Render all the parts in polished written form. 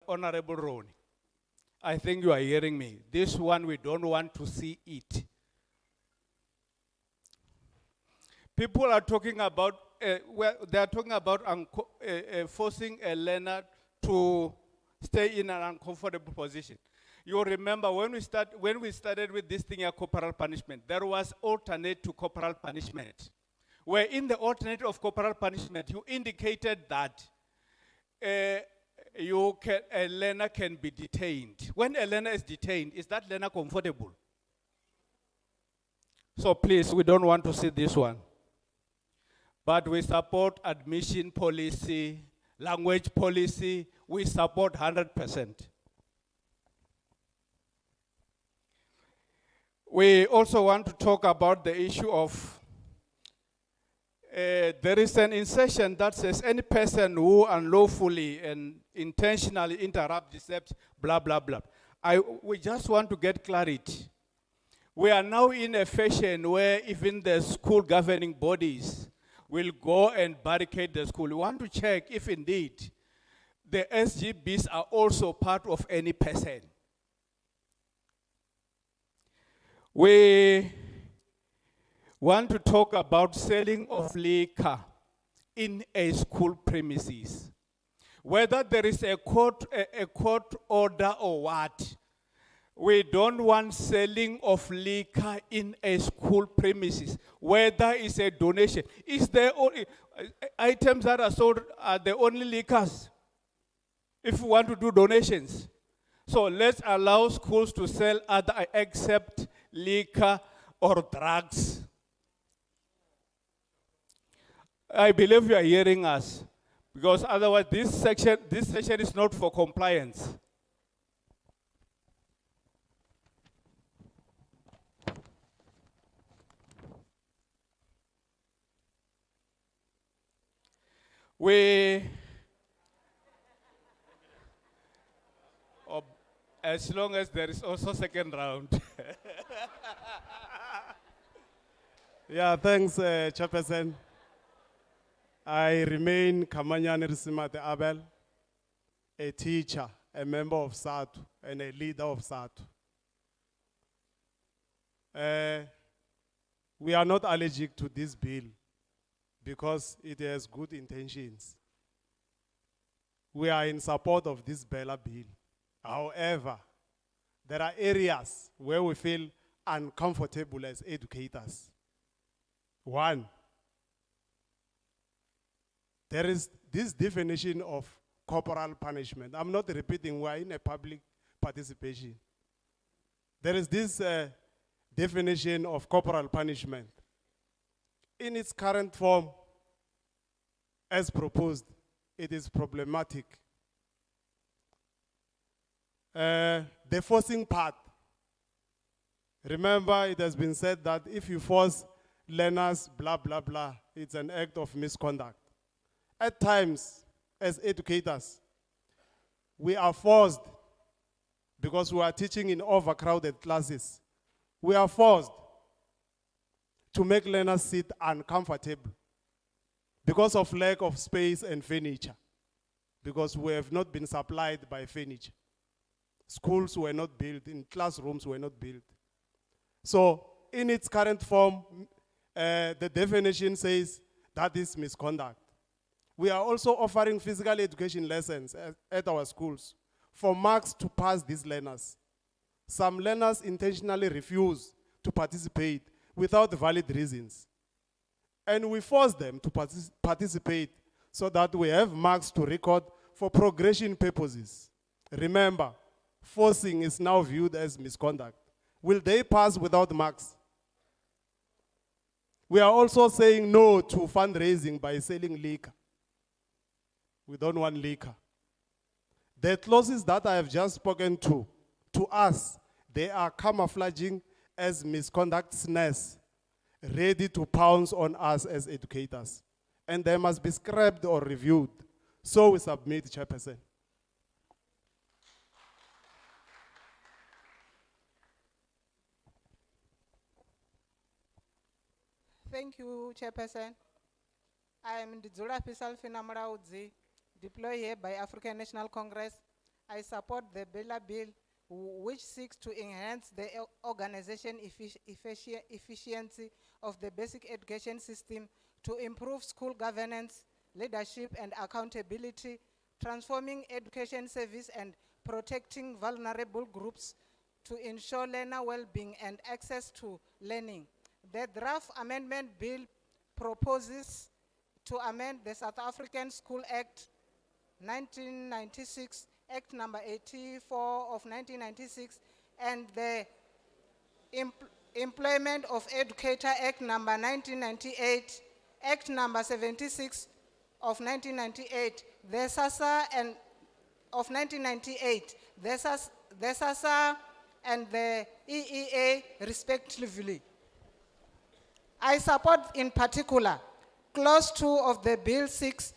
Honorable Ronnie, I think you are hearing me. This one, we don't want to see it. People are talking about, they are talking about forcing a learner to stay in an uncomfortable position. You remember when we started with this thing, corporal punishment, there was alternate to corporal punishment. Where in the alternate of corporal punishment, you indicated that a learner can be detained. When a learner is detained, is that learner comfortable? So please, we don't want to see this one. But we support admission policy, language policy, we support 100%. We also want to talk about the issue of, there is an insertion that says any person who unlawfully and intentionally interrupt, disrupt, blah, blah, blah. We just want to get clarity. We are now in a fashion where even the school governing bodies will go and barricade the school. We want to check if indeed the SGBs are also part of any person. We want to talk about selling of liquor in a school premises. Whether there is a court order or what, we don't want selling of liquor in a school premises. Whether it's a donation, is there only items that are sold are the only liquors? If we want to do donations, so let's allow schools to sell other except liquor or drugs. I believe you are hearing us, because otherwise this section is not for compliance. As long as there is also second round. Yeah, thanks, Chairperson. I remain Kamanyane Risimate Abel, a teacher, a member of SATU, and a leader of SATU. We are not allergic to this bill because it has good intentions. We are in support of this Bela bill. However, there are areas where we feel uncomfortable as educators. One, there is this definition of corporal punishment. I'm not repeating, we're in a public participation. There is this definition of corporal punishment. In its current form, as proposed, it is problematic. The forcing part. Remember, it has been said that if you force learners, blah, blah, blah, it's an act of misconduct. At times, as educators, we are forced, because we are teaching in overcrowded classes, we are forced to make learners sit uncomfortable because of lack of space and furniture, because we have not been supplied by furniture. Schools were not built, in classrooms were not built. So in its current form, the definition says that is misconduct. We are also offering physical education lessons at our schools for marks to pass these learners. Some learners intentionally refuse to participate without valid reasons. And we force them to participate so that we have marks to record for progression purposes. Remember, forcing is now viewed as misconduct. Will they pass without marks? We are also saying no to fundraising by selling liquor. We don't want liquor. The clauses that I have just spoken to us, they are camouflaging as misconductness, ready to pounce on us as educators. And they must be scrapped or reviewed. So we submit, Chairperson. Thank you, Chairperson. I am Ndizula Pisal Finamraudzi, deployed here by African National Congress, I support the Bela bill, which seeks to enhance the organization efficiency of the basic education system to improve school governance, leadership and accountability, transforming education service and protecting vulnerable groups to ensure learner well-being and access to learning. The draft amendment bill proposes to amend the South African School Act 1996, Act number 84 of 1996, and the Employment of Educator Act number 1998, Act number 76 of 1998, the SASA and of 1998, the SASA and the EEA respectively. I support in particular Clause 2 of the Bill 6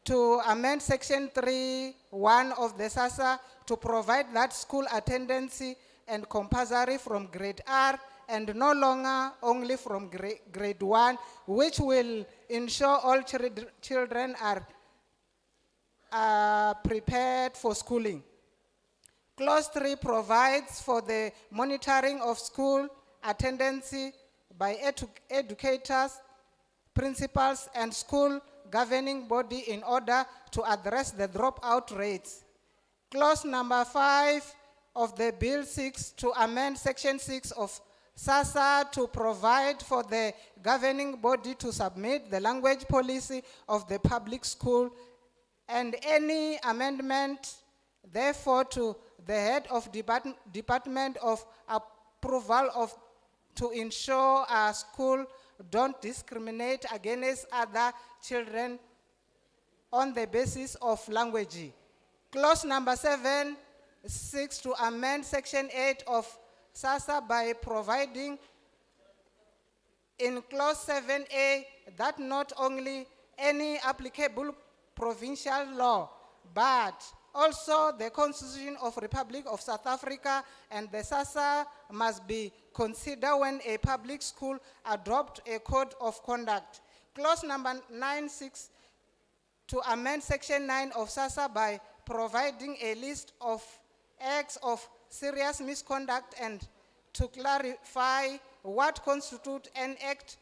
to amend Section 3(1) of the SASA to provide that school attendance and compulsory from grade R and no longer only from grade 1, which will ensure all children are prepared for schooling. Clause 3 provides for the monitoring of school attendance by educators, principals, and school governing body in order to address the dropout rates. Clause number 5 of the Bill 6 to amend Section 6 of SASA to provide for the governing body to submit the language policy of the public school, and any amendment therefore to the head of Department of Approval of to ensure our school don't discriminate against other children on the basis of language. Clause number 7 seeks to amend Section 8 of SASA by providing in Clause 7A that not only any applicable provincial law, but also the Constitution of Republic of South Africa and the SASA must be considered when a public school adopts a code of conduct. Clause number 9 seeks to amend Section 9 of SASA by providing a list of acts of serious misconduct and to clarify what constitutes an act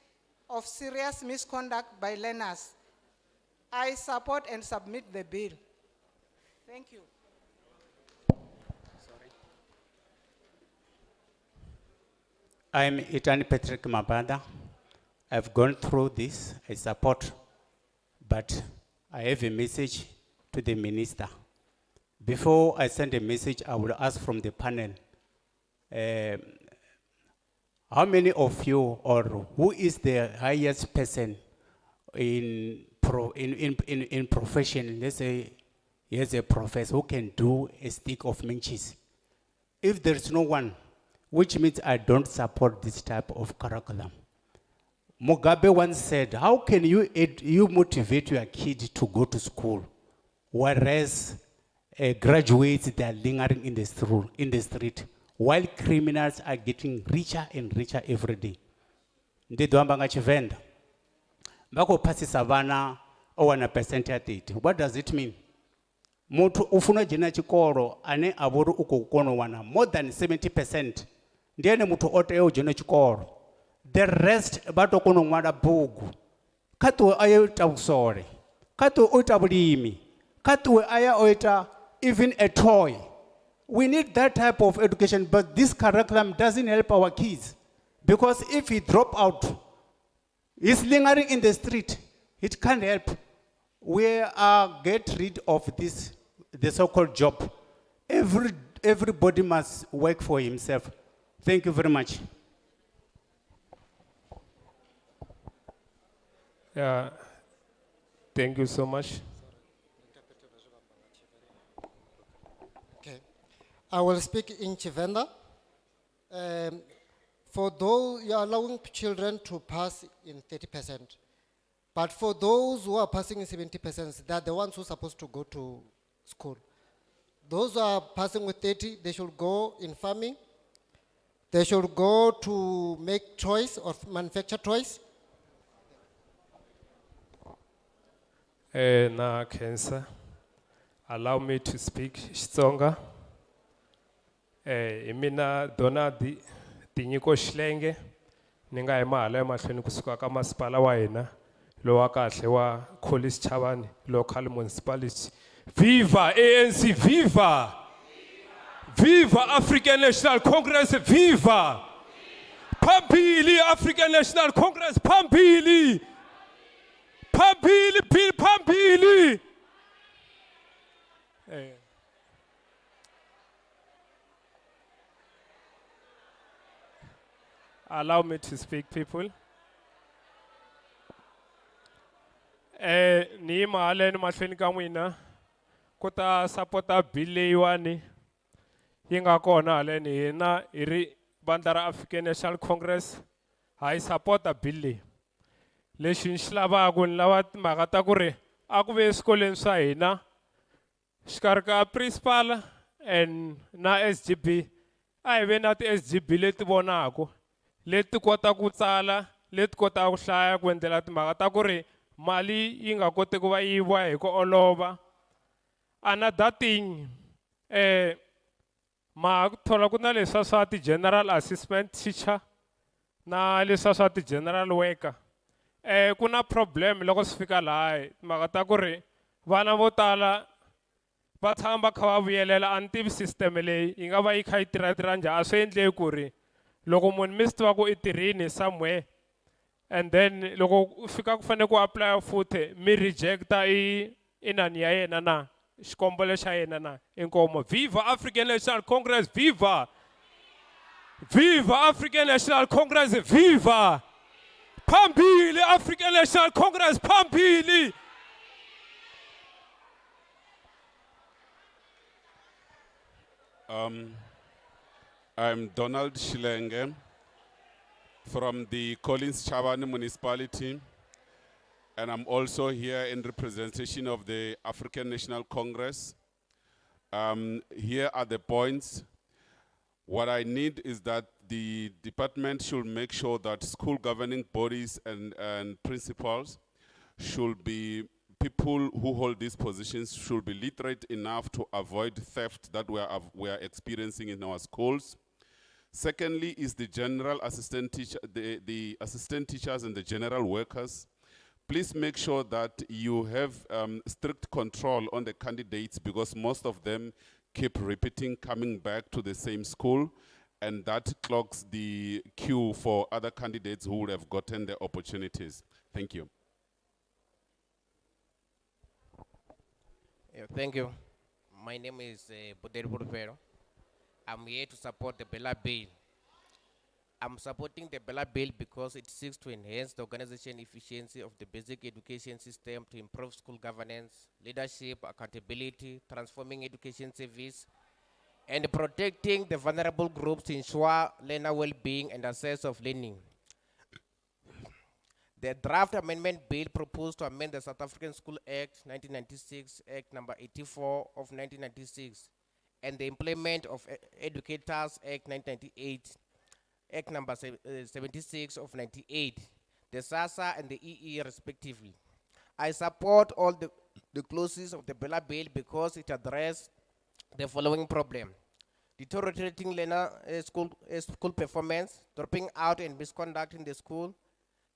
of serious misconduct by learners. I support and submit the bill. Thank you. I'm Ethan Patrick Mabada. I've gone through this, I support, but I have a message to the minister. Before I send a message, I will ask from the panel, how many of you or who is the highest person in profession? Let's say he is a professor who can do a stick of minches. If there's no one, which means I don't support this type of curriculum. Mugabe once said, how can you motivate your kid to go to school, whereas graduates, they are lingering in the street, while criminals are getting richer and richer every day. Ndidoamba nga Chivenda. Bako pasi savana owana percent ya 30. What does it mean? Mutu ufuna jina chikoro ane aburu uko kono wana more than 70%. Ndiene mutu ote eo jina chikoro. The rest bato kono mwada bugu. Katu aya uta usore. Katu uta bulimi. Katu aya uta even a toy. We need that type of education, but this curriculum doesn't help our kids. Because if he drop out, he's lingering in the street, it can't help. We get rid of this, the so-called job. Everybody must work for himself. Thank you very much. Yeah, thank you so much. Okay, I will speak in Chivenda. For those, you are allowing children to pass in 30%. But for those who are passing in 70%, they are the ones who are supposed to go to school. Those who are passing with 30, they should go in farming. They should go to make toys or manufacture toys. Na cancer. Allow me to speak Xitsonga. Mina dona tinyiko xilenge ni nga hi mahala emahlweni kusuka ka masipala wa hina lowa kahle wa College Chavani local municipality. Viva ANC, viva! Viva African National Congress, viva! Phambili African National Congress, phambili! Phambili, phambili! Allow me to speak, people. Ni mahala ni mahlweni ka n'wina ku ta sapota bill leyiwani yi nga kona haleni hina hi ri bandla ra African National Congress ha yi sapota bill leyi. Lexi ni xi lavaka ni lava timhaka ta ku ri a ku ve eswikolweni swa hina xikarhi ka principal and na SGB a hi ve na ti-SGB leti vonaka leti kota ku tsala leti kota ku hlaya ku endlela timhaka ta ku ri mali yi nga koti ku va yiviwa hi ku olova. Another thing ma thola ku na leswa swa ti-general assistant teacher na leswa swa ti-general worker. Ku na problem loko swi fika laha timhaka ta ku ri vana vo tala va tshama va kha va vuyelela a ni tivi system leyi yi nga va yi kha yi tirha njhani. A swi endleki ku ri loko munhu mi swi tiva ku i tirhini somewhere and then loko fika ku fanele ku apply futhi mi rejecta inani ya yena na xikombelo xa yena na inkomo. Viva African National Congress, viva! Viva African National Congress, viva! Phambili African National Congress, phambili! I'm Donald Shilenge from the Collins Chavani municipality, and I'm also here in representation of the African National Congress. Here are the points. What I need is that the department should make sure that school governing bodies and principals should be people who hold these positions should be literate enough to avoid theft that we are experiencing in our schools. Secondly is the general assistant teacher, the assistant teachers and the general workers. Please make sure that you have strict control on the candidates because most of them keep repeating coming back to the same school, and that clogs the queue for other candidates who would have gotten the opportunities. Thank you. Yeah, thank you. My name is Boderi Burvero. I'm here to support the Bela bill. I'm supporting the Bela bill because it seeks to enhance the organization efficiency of the basic education system to improve school governance, leadership, accountability, transforming education service, and protecting the vulnerable groups to ensure learner well-being and access of learning. The draft amendment bill proposed to amend the South African School Act 1996, Act number 84 of 1996, and the Implement of Educators Act 1998, Act number 76 of 98, the SASA and the EE respectively. I support all the clauses of the Bela bill because it addresses the following problem: deteriorating learner school performance, dropping out and misconduct in the school,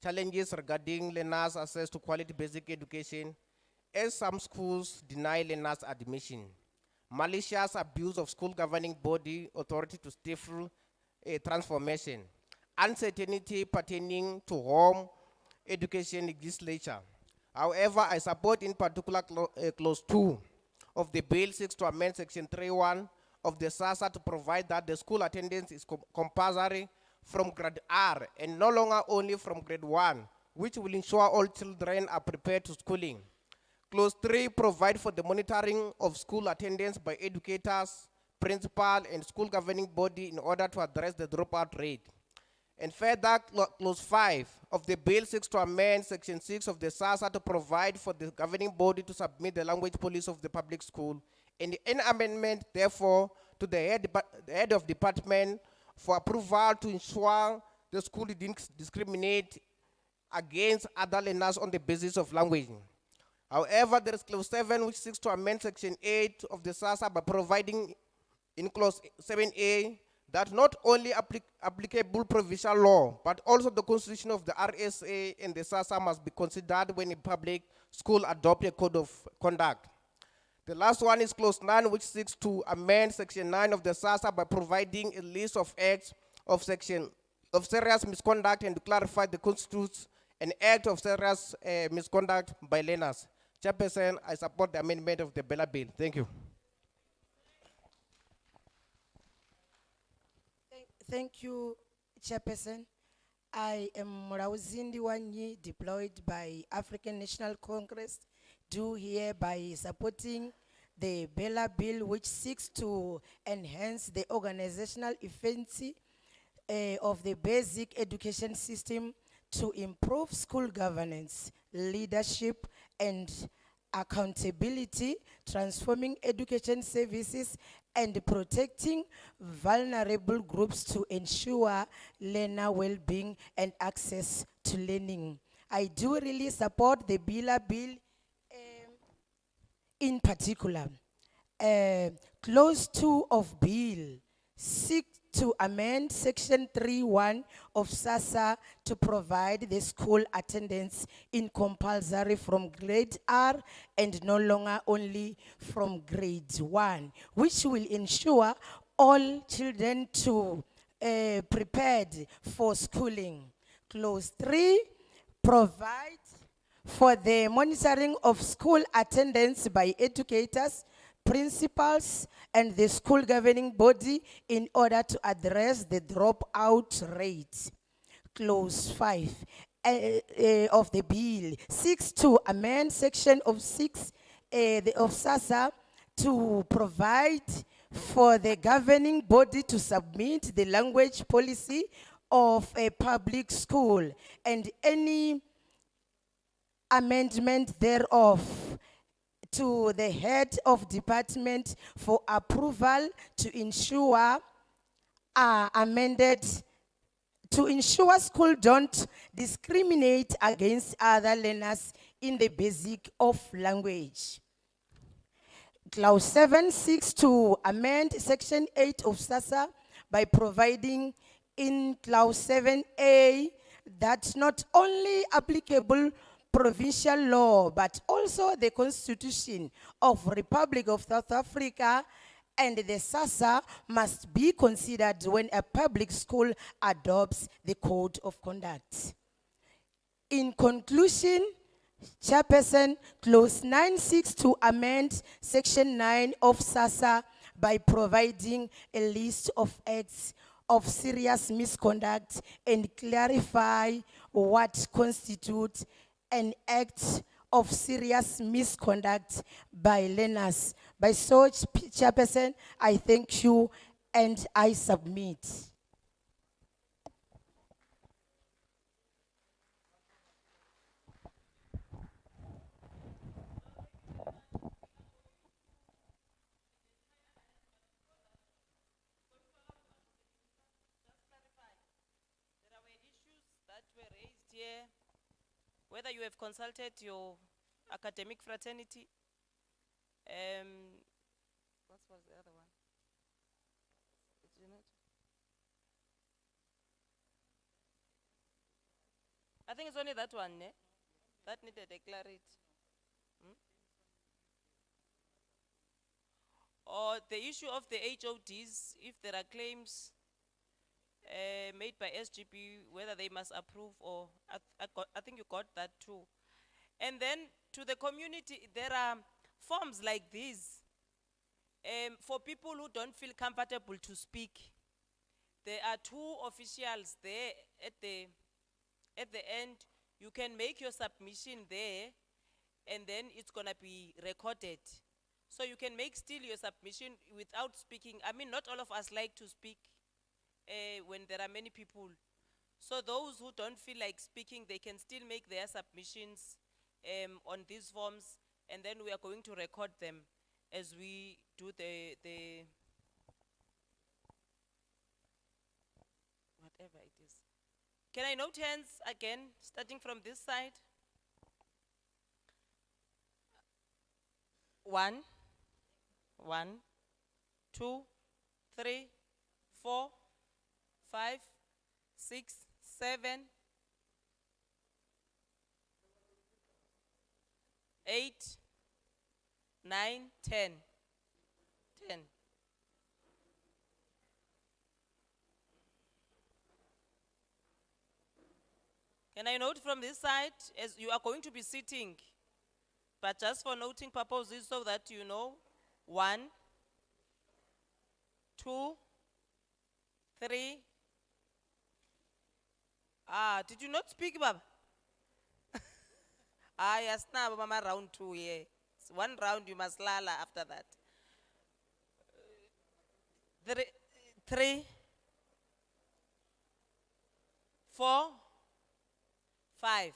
challenges regarding learners' access to quality basic education, as some schools deny learners admission, malicious abuse of school governing body authority to stifle transformation, uncertainty pertaining to home education legislature. However, I support in particular clause 2 of the bill seeks to amend section 3.1 of the SASA to provide that the school attendance is compulsory from grade R and no longer only from grade 1, which will ensure all children are prepared to schooling. Clause 3 provide for the monitoring of school attendance by educators, principal, and school governing body in order to address the dropout rate. And further, clause 5 of the bill seeks to amend section 6 of the SASA to provide for the governing body to submit the language policy of the public school. And an amendment, therefore, to the head of department for approval to ensure the school didn't discriminate against other learners on the basis of language. However, there is clause 7 which seeks to amend section 8 of the SASA by providing in clause 7A that not only applicable provincial law, but also the constitution of the RSA and the SASA must be considered when a public school adopt a code of conduct. The last one is clause 9, which seeks to amend section 9 of the SASA by providing a list of acts of serious misconduct and to clarify the constitutes an act of serious misconduct by learners. Chairperson, I support the amendment of the Bela bill. Thank you. Thank you, Chairperson. I am Murauzindi Wanyi, deployed by African National Congress, do hereby supporting the Bela bill, which seeks to enhance the organizational efficiency of the basic education system to improve school governance, leadership, and accountability, transforming education services and protecting vulnerable groups to ensure learner well-being and access to learning. I do really support the Bela bill in particular. Clause 2 of bill seeks to amend section 3.1 of SASA to provide the school attendance in compulsory from grade R and no longer only from grade 1, which will ensure all children to prepared for schooling. Clause 3 provides for the monitoring of school attendance by educators, principals, and the school governing body in order to address the dropout rate. Clause 5 of the bill seeks to amend section of 6 of SASA to provide for the governing body to submit the language policy of a public school and any amendment thereof to the head of department for approval to ensure amended to ensure school don't discriminate against other learners in the basic of language. Clause 7 seeks to amend section 8 of SASA by providing in clause 7A that not only applicable provincial law, but also the Constitution of Republic of South Africa and the SASA must be considered when a public school adopts the code of conduct. In conclusion, Chairperson, clause 9 seeks to amend section 9 of SASA by providing a list of acts of serious misconduct and clarify what constitutes an act of serious misconduct by learners. By such, Chairperson, I thank you and I submit. Here, whether you have consulted your academic fraternity, what was the other one? I think it's only that one, eh? That needed a clarity. Or the issue of the HODs, if there are claims made by SGB, whether they must approve or, I think you got that too. And then to the community, there are forms like these for people who don't feel comfortable to speak. There are two officials there at the end. You can make your submission there and then it's gonna be recorded. So you can make still your submission without speaking. I mean, not all of us like to speak when there are many people. So those who don't feel like speaking, they can still make their submissions on these forms, and then we are going to record them as we do the whatever it is. Can I note hands again, starting from this side? 1, 1, 2, 3, 4, 5, 6, 7, 8, 9, 10. 10. Can I note from this side, as you are going to be sitting, but just for noting purposes so that you know, 1, 2, 3. Did you not speak, Baba? Yes, now, Mama, round 2, yeah. So 1 round, you must lala after that. 3, 4, 5.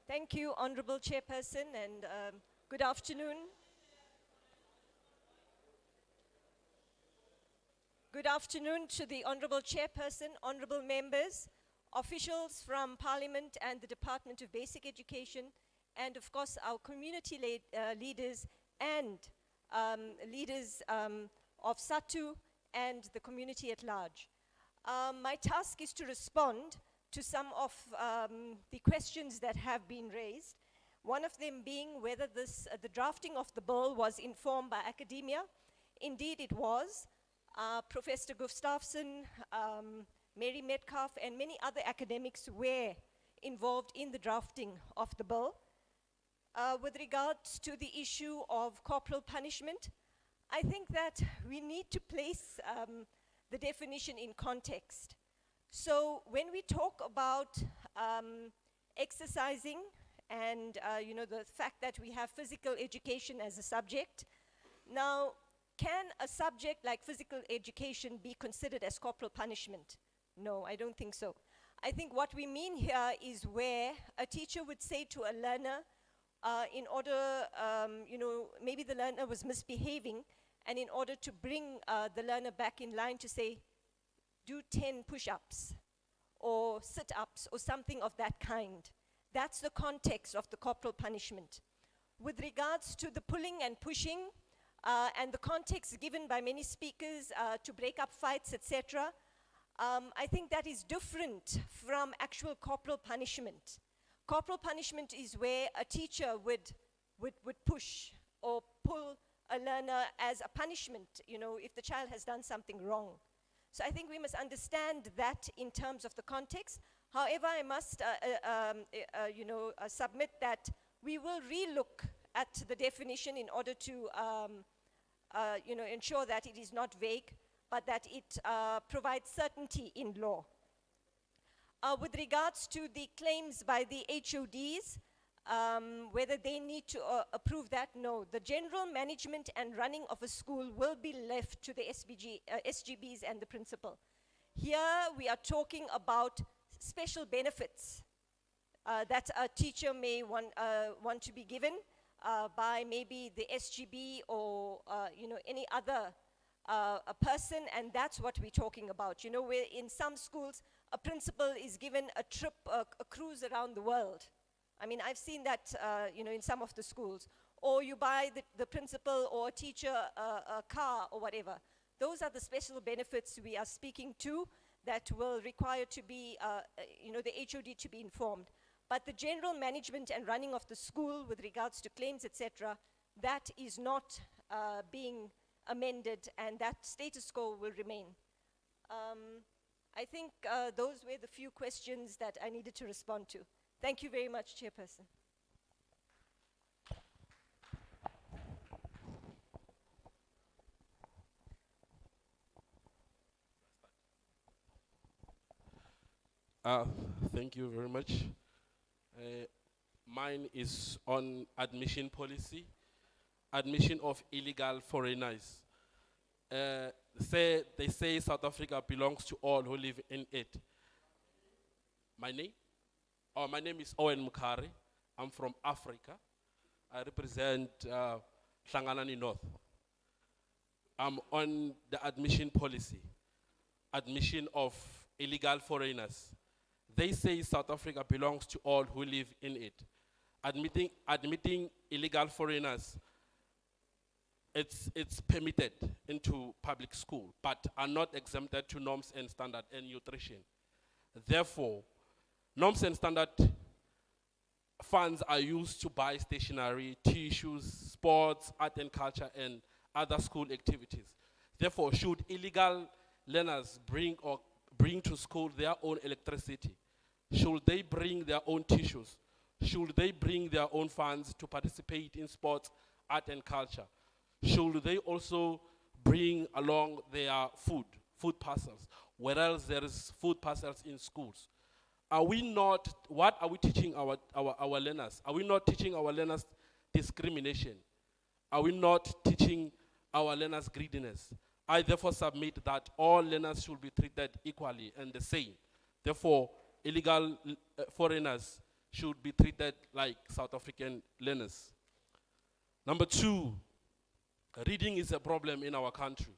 Thank you, Honorable Chairperson, and good afternoon. Good afternoon to the Honorable Chairperson, honorable members, officials from Parliament and the Department of Basic Education, and of course our community leaders and leaders of SATU and the community at large. My task is to respond to some of the questions that have been raised. One of them being whether the drafting of the bill was informed by academia. Indeed it was. Professor Gustafsson, Mary Metcalf, and many other academics were involved in the drafting of the bill. With regards to the issue of corporal punishment, I think that we need to place the definition in context. So when we talk about exercising and the fact that we have physical education as a subject, now can a subject like physical education be considered as corporal punishment? No, I don't think so. I think what we mean here is where a teacher would say to a learner, in order, maybe the learner was misbehaving, and in order to bring the learner back in line to say, do 10 push-ups or sit-ups or something of that kind. That's the context of the corporal punishment. With regards to the pulling and pushing and the context given by many speakers to break up fights, etc., I think that is different from actual corporal punishment. Corporal punishment is where a teacher would push or pull a learner as a punishment, if the child has done something wrong. So I think we must understand that in terms of the context. However, I must, submit that we will relook at the definition in order to, ensure that it is not vague, but that it provides certainty in law. With regards to the claims by the HODs, whether they need to approve that, no. The general management and running of a school will be left to the SGBs and the principal. Here we are talking about special benefits that a teacher may want to be given by maybe the SGB or any other a person, and that's what we're talking about. Where in some schools a principal is given a trip, a cruise around the world. I mean, I've seen that, in some of the schools. Or you buy the principal or a teacher a car or whatever. Those are the special benefits we are speaking to that will require to be, the HOD to be informed. But the general management and running of the school with regards to claims, etc., that is not being amended, and that status quo will remain. I think those were the few questions that I needed to respond to. Thank you very much, Chairperson. Thank you very much. mine is on admission policy, admission of illegal foreigners. They say South Africa belongs to all who live in it. My name? Oh, my name is Owen Mukari. I'm from Africa. I represent Hlanganani North. I'm on the admission policy, admission of illegal foreigners. They say South Africa belongs to all who live in it. Admitting illegal foreigners, it's permitted into public school, but are not exempted to norms and standard and nutrition. Therefore, norms and standard funds are used to buy stationery, tissues, sports, art and culture, and other school activities. Therefore, should illegal learners bring to school their own electricity? Should they bring their own tissues? Should they bring their own funds to participate in sports, art and culture? Should they also bring along their food parcels, whereas there is food parcels in schools? Are we not, what are we teaching our learners? Are we not teaching our learners discrimination? Are we not teaching our learners greediness? I therefore submit that all learners should be treated equally and the same. Therefore, illegal foreigners should be treated like South African learners. Number two, reading is a problem in our country.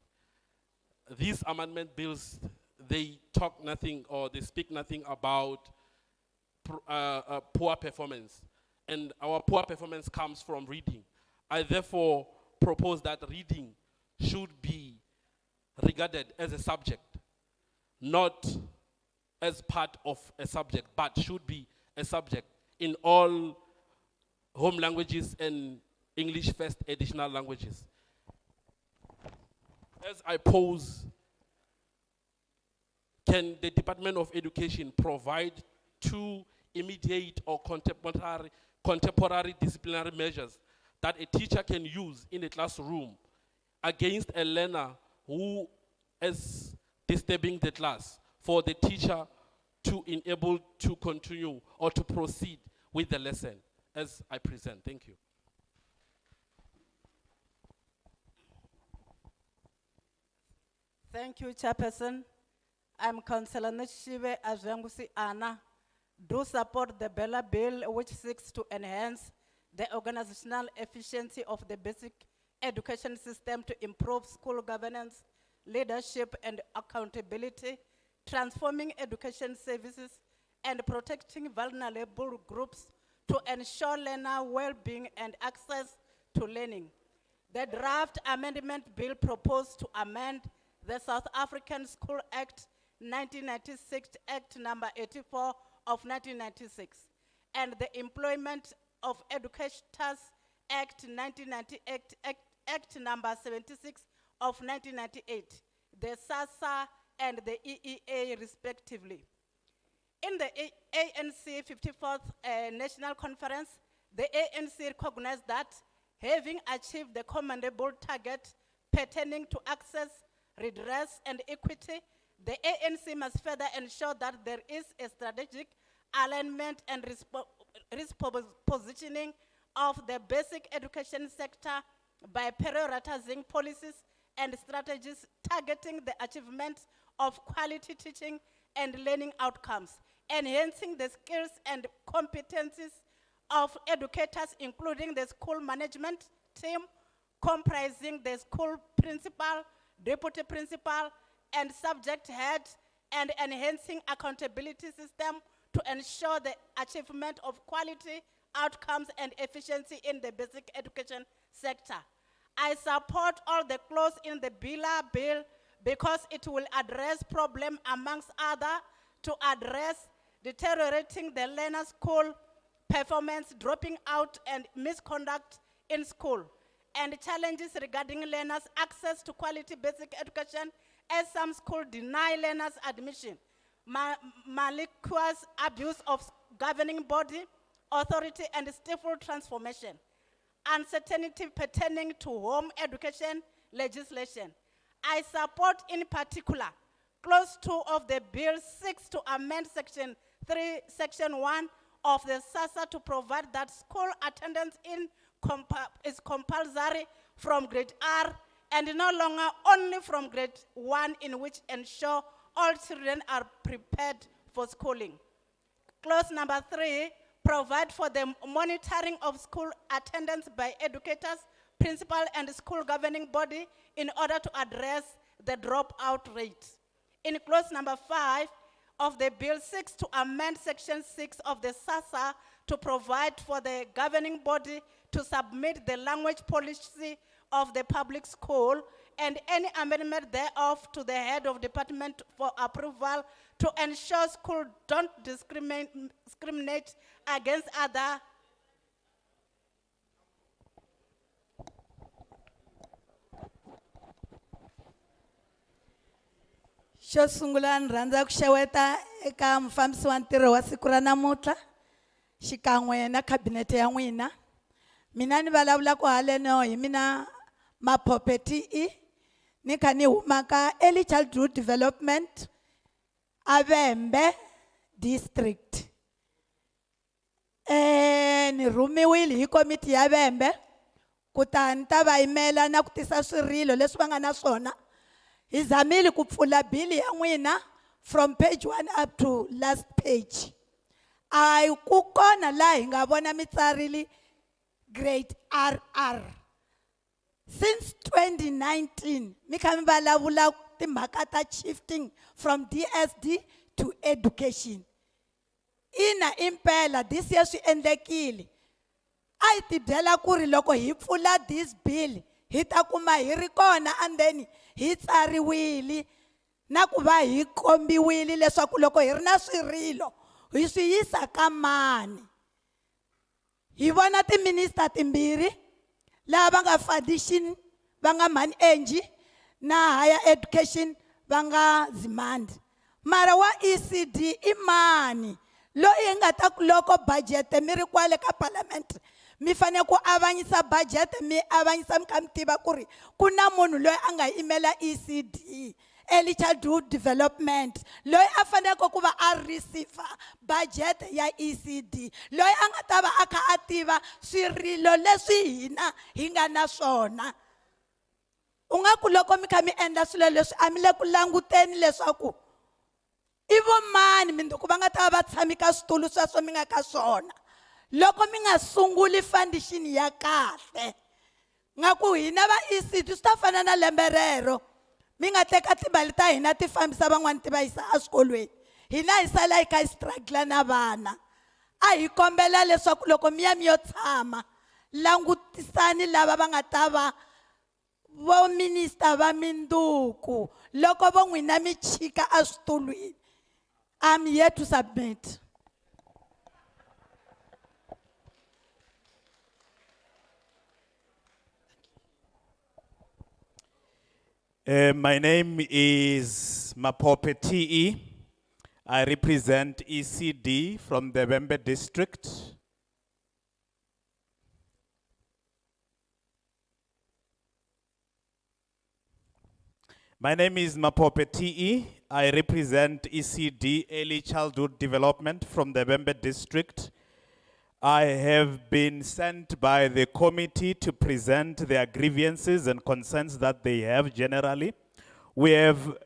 These amendment bills, they talk nothing or they speak nothing about poor performance. And our poor performance comes from reading. I therefore propose that reading should be regarded as a subject, not as part of a subject, but should be a subject in all home languages and English first additional languages. As I pose, can the Department of Education provide two immediate or contemporary disciplinary measures that a teacher can use in a classroom against a learner who is disturbing the class, for the teacher to enable to continue or to proceed with the lesson as I present? Thank you. Thank you, Chairperson. I'm Councillor Neshibe Azangusi Anna. Do support the Bela bill, which seeks to enhance the organizational efficiency of the basic education system to improve school governance, leadership, and accountability, transforming education services, and protecting vulnerable groups to ensure learner well-being and access to learning. The draft amendment bill proposed to amend the South African School Act 1996, Act number 84 of 1996, and the Employment of Educators Act 1998, Act number 76 of 1998, the SASA and the EEA respectively. In the ANC 54th National Conference, the ANC recognized that having achieved the commendable target pertaining to access, redress, and equity, the ANC must further ensure that there is a strategic alignment and positioning of the basic education sector by prioritizing policies and strategies targeting the achievement of quality teaching and learning outcomes, enhancing the skills and competencies of educators, including the school management team, comprising the school principal, deputy principal, and subject head, and enhancing accountability system to ensure the achievement of quality outcomes and efficiency in the basic education sector. I support all the clause in the Bela bill because it will address problem amongst other to address deteriorating the learner school performance, dropping out, and misconduct in school, and challenges regarding learners' access to quality basic education, as some schools deny learners admission, malicious abuse of governing body, authority, and stifle transformation, uncertainty pertaining to home education legislation. I support in particular Clause 2 of the bill seeks to amend Section 3, Section 1 of the SASA to provide that school attendance is compulsory from grade R and no longer only from grade 1, in which ensure all children are prepared for schooling. Clause number 3, provide for the monitoring of school attendance by educators, principal and school governing body in order to address the dropout rate. In clause number 5 of the bill 6 to amend section 6 of the SASA to provide for the governing body to submit the language policy of the public school and any amendment thereof to the head of department for approval to ensure school don't discriminate against other. Xo sungula ni rhandza ku xeweta eka mufambisi wa ntirho wa siku ra namuntlha xikan'we na khabinete ya n'wina. Mina ni vulavulaka haleno hi mina Makwarela ni kha ni huma ka Early Childhood Development Avembe District. Ni rhumiwile hi komiti ya Avembe kutani ta va yimela na ku tisa swirilo leswi va nga na swona. Hi zamile ku pfula bili ya n'wina from page 1 up to last page. Ai ku kona la hi nga vona mitsarili grade RR. Since 2019, mi kha mi vulavula timhaka ta shifting from DSD to education. Ina impela this year swi endlekile. Ai ti byela ku ri loko hi pfula this bill hi ta kuma hi ri kona and then hi tsariwile na ku va hi kombiwile leswaku loko hi ri na swirilo hi swi yisa ka mani. Hi vona timinister timbirhi lava va nga foundation va nga mani Angie na higher education va nga Zimandi. Mara wa ECD i mani loyi nga ta ku loko budget mi ri kwale ka parliament mi fane ku avanyisa budget mi avanyisa mi kha mi tiva ku ri ku na munhu loyi a nga imela ECD Early Childhood Development loyi a faneke ku va a receive budget ya ECD loyi a nga ta va a kha a tiva swirilo leswi hina hi nga na swona. U nga ku loko mi kha mi endla swilo leswi a mi le ku languteni leswaku i vo mani mindzuku va nga ta va tshami ka switulu sweswo mi nga ka swona loko mi nga sunguli foundation ya kahle. Nga ku hina va ECD swi ta fana na lembe rero mi nga teka timali ta hina ti fambisa van'wani ti va yisa eswikolweni hina hi sala hi kha hi struggle na vana. A hi kombela leswaku loko mi ya mi yo tshama langutisani lava va nga ta va vo minister va mindzuku loko vo n'wina mi chika eswitulwini. I'm here to submit. My name is Makwarela. I represent ECD from the Vembe district. My name is Makwarela. I represent ECD, Early Childhood Development from the Vembe district. I have been sent by the committee to present their grievances and concerns that they have generally. We have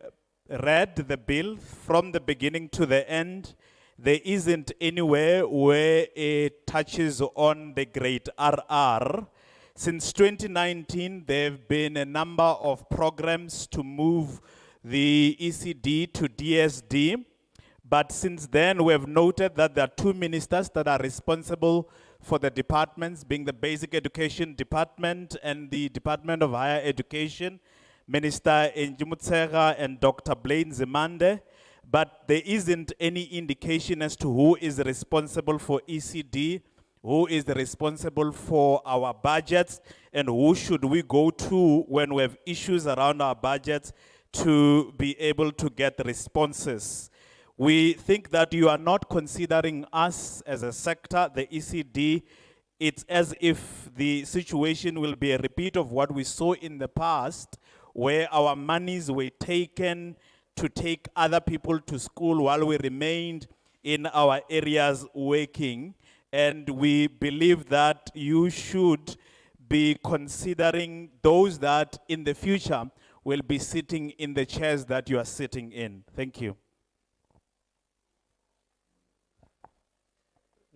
read the bill from the beginning to the end. There isn't anywhere where it touches on the grade RR. Since 2019, there have been a number of programs to move the ECD to DSD. But since then, we have noted that there are two ministers that are responsible for the departments, being the Basic Education Department and the Department of Higher Education, Minister Enjimutsega and Dr. Blaine Zimande. But there isn't any indication as to who is responsible for ECD, who is responsible for our budgets, and who should we go to when we have issues around our budgets to be able to get responses. We think that you are not considering us as a sector, the ECD. It's as if the situation will be a repeat of what we saw in the past, where our monies were taken to take other people to school while we remained in our areas working. And we believe that you should be considering those that in the future will be sitting in the chairs that you are sitting in. Thank you.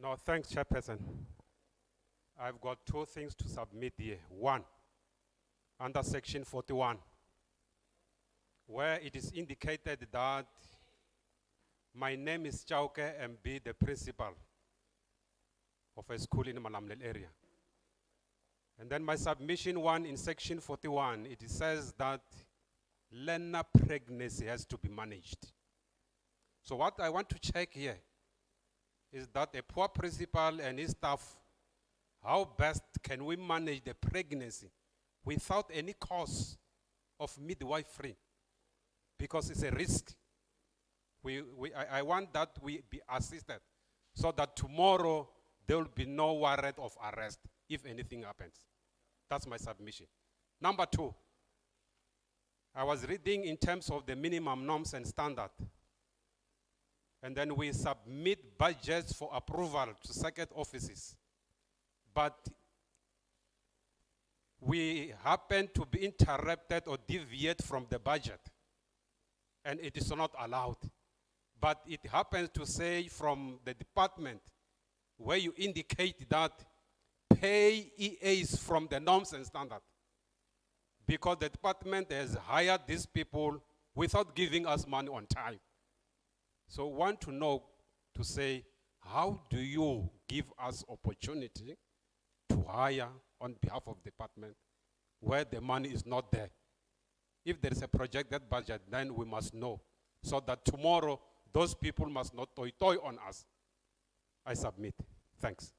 No, thanks, Chairperson. I've got two things to submit here. One, under section 41, where it is indicated that my name is Chauke and be the principal of a school in the Malamlel area. And then my submission one in section 41, it says that learner pregnancy has to be managed. So what I want to check here is that a poor principal and his staff, how best can we manage the pregnancy without any cost of midwifery? Because it's a risk. I want that we be assisted so that tomorrow there will be no warrant of arrest if anything happens. That's my submission. Number two, I was reading in terms of the minimum norms and standard. And then we submit budgets for approval to circuit offices. But we happen to be interrupted or deviate from the budget. And it is not allowed. But it happens to say from the department where you indicate that pay EAs from the norms and standard. Because the department has hired these people without giving us money on time. So want to know, to say, how do you give us opportunity to hire on behalf of the department where the money is not there? If there is a projected budget, then we must know, so that tomorrow those people must not toy on us. I submit. Thanks.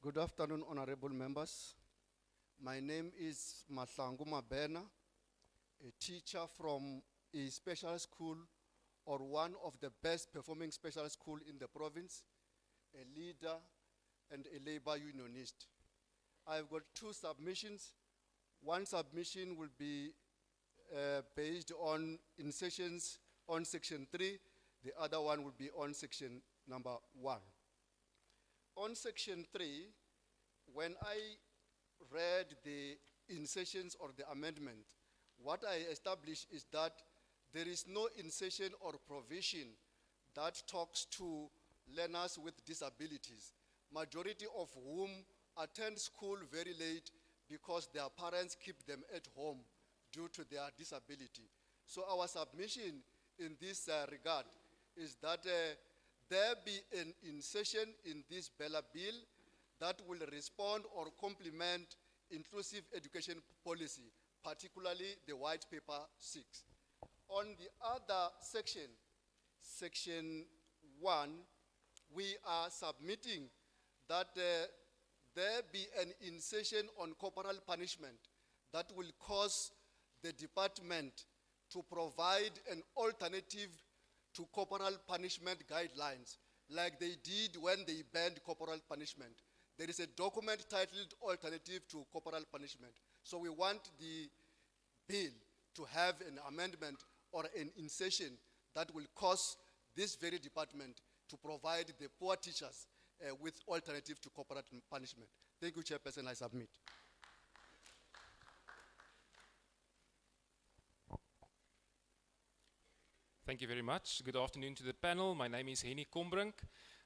Good afternoon, honorable members. My name is Mahlangu Mabena, a teacher from a special school or one of the best performing special school in the province, a leader and a labor unionist. I've got two submissions. One submission will be based on insertions on section 3. The other one will be on section number 1. On section 3, when I read the insertions or the amendment, what I established is that there is no insertion or provision that talks to learners with disabilities, majority of whom attend school very late because their parents keep them at home due to their disability. So our submission in this regard is that there be an insertion in this Bela bill that will respond or complement inclusive education policy, particularly the white paper 6. On the other section, section 1, we are submitting that there be an insertion on corporal punishment that will cause the department to provide an alternative to corporal punishment guidelines, like they did when they banned corporal punishment. There is a document titled Alternative to Corporal Punishment. So we want the bill to have an amendment or an insertion that will cause this very department to provide the poor teachers with alternative to corporal punishment. Thank you, Chairperson. I submit. Thank you very much. Good afternoon to the panel. My name is Henny Kombrink.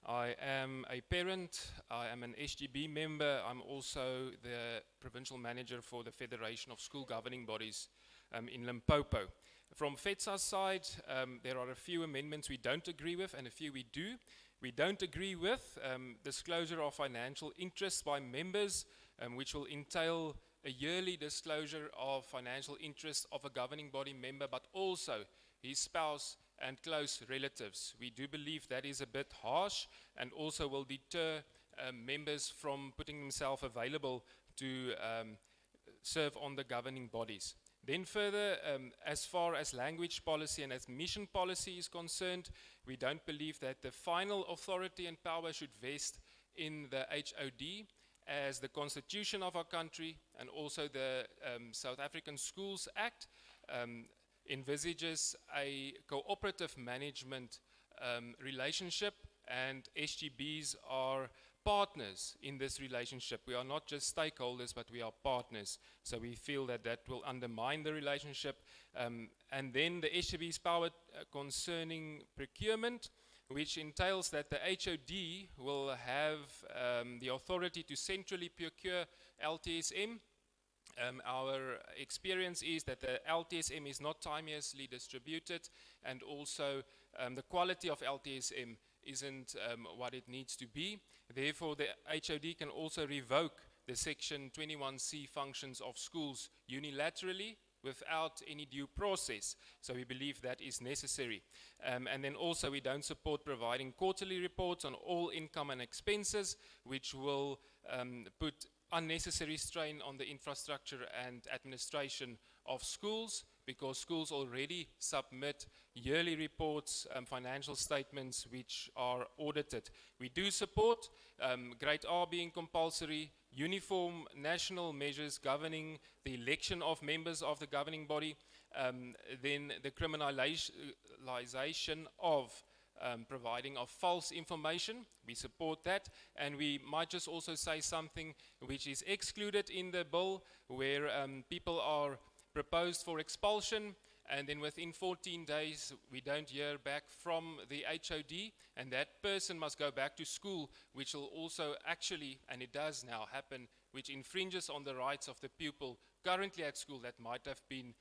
I am a parent. I am an SGB member. I'm also the provincial manager for the Federation of School Governing Bodies in Limpopo. From FETSA's side, there are a few amendments we don't agree with and a few we do. We don't agree with disclosure of financial interests by members, which will entail a yearly disclosure of financial interests of a governing body member, but also his spouse and close relatives. We do believe that is a bit harsh and also will deter members from putting themselves available to serve on the governing bodies. Then further, as far as language policy and admission policy is concerned, we don't believe that the final authority and power should vest in the HOD, as the constitution of our country and also the South African Schools Act envisages a cooperative management relationship, and SGBs are partners in this relationship. We are not just stakeholders, but we are partners. So we feel that that will undermine the relationship. And then the SGB's power concerning procurement, which entails that the HOD will have the authority to centrally procure LTSM. Our experience is that the LTSM is not timeously distributed, and also the quality of LTSM isn't what it needs to be. Therefore, the HOD can also revoke the Section 21C functions of schools unilaterally without any due process. So we believe that is necessary. And then also we don't support providing quarterly reports on all income and expenses, which will put unnecessary strain on the infrastructure and administration of schools, because schools already submit yearly reports, financial statements which are audited. We do support grade R being compulsory, uniform national measures governing the election of members of the governing body, then the criminalization of providing of false information. We support that, and we might just also say something which is excluded in the bill, where people are proposed for expulsion, and then within 14 days we don't hear back from the HOD, and that person must go back to school, which will also actually, and it does now happen, which infringes on the rights of the pupil currently at school that might have been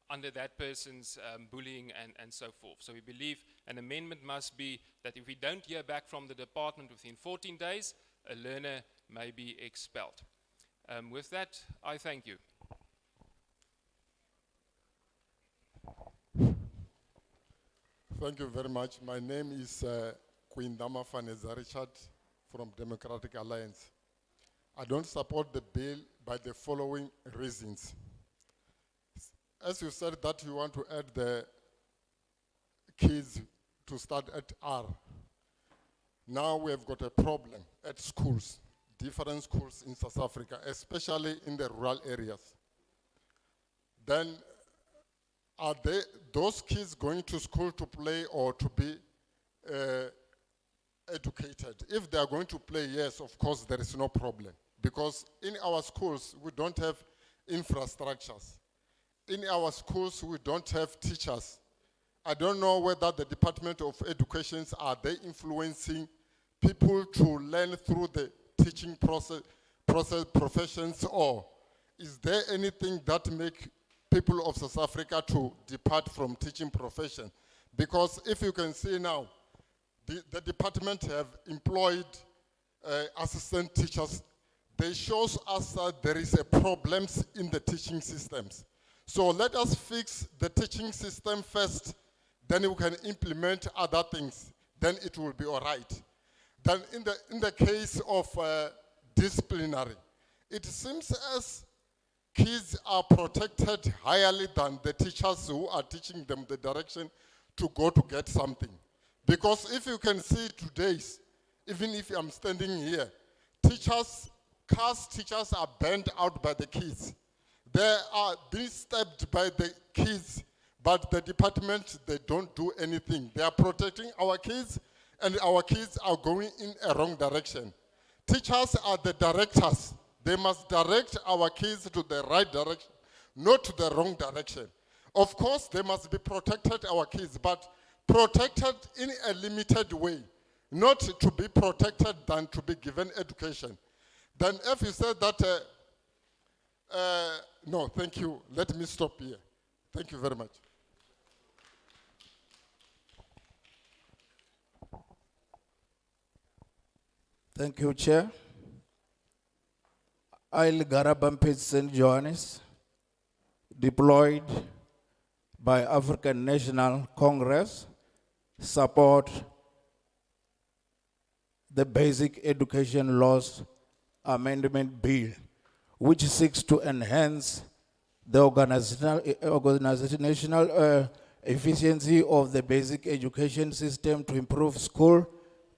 under that person's bullying and so forth. So we believe an amendment must be that if we don't hear back from the department within 14 days, a learner may be expelled. With that, I thank you. Thank you very much. My name is Quindama Faneza Richard from Democratic Alliance. I don't support the bill by the following reasons. As you said that you want to add the kids to start at R. Now we have got a problem at schools, different schools in South Africa, especially in the rural areas. Then are those kids going to school to play or to be educated? If they are going to play, yes, of course, there is no problem. Because in our schools, we don't have infrastructures. In our schools, we don't have teachers. I don't know whether the Department of Education, are they influencing people to learn through the teaching professions, or is there anything that make people of South Africa to depart from teaching profession? Because if you can see now, the department have employed assistant teachers. They shows us that there is a problems in the teaching systems. So let us fix the teaching system first, then we can implement other things, then it will be all right. Then in the case of disciplinary, it seems as kids are protected highly than the teachers who are teaching them the direction to go to get something. Because if you can see today's, even if I'm standing here, class teachers are burnt out by the kids. They are being stabbed by the kids, but the department, they don't do anything. They are protecting our kids, and our kids are going in a wrong direction. Teachers are the directors. They must direct our kids to the right direction, not to the wrong direction. Of course, they must be protected, our kids, but protected in a limited way, not to be protected than to be given education. Then if you said that, no, thank you. Let me stop here. Thank you very much. Thank you, Chair. I'll Garabampet St. Johannes, deployed by African National Congress, support the Basic Education Laws Amendment Bill, which seeks to enhance the organizational efficiency of the basic education system to improve school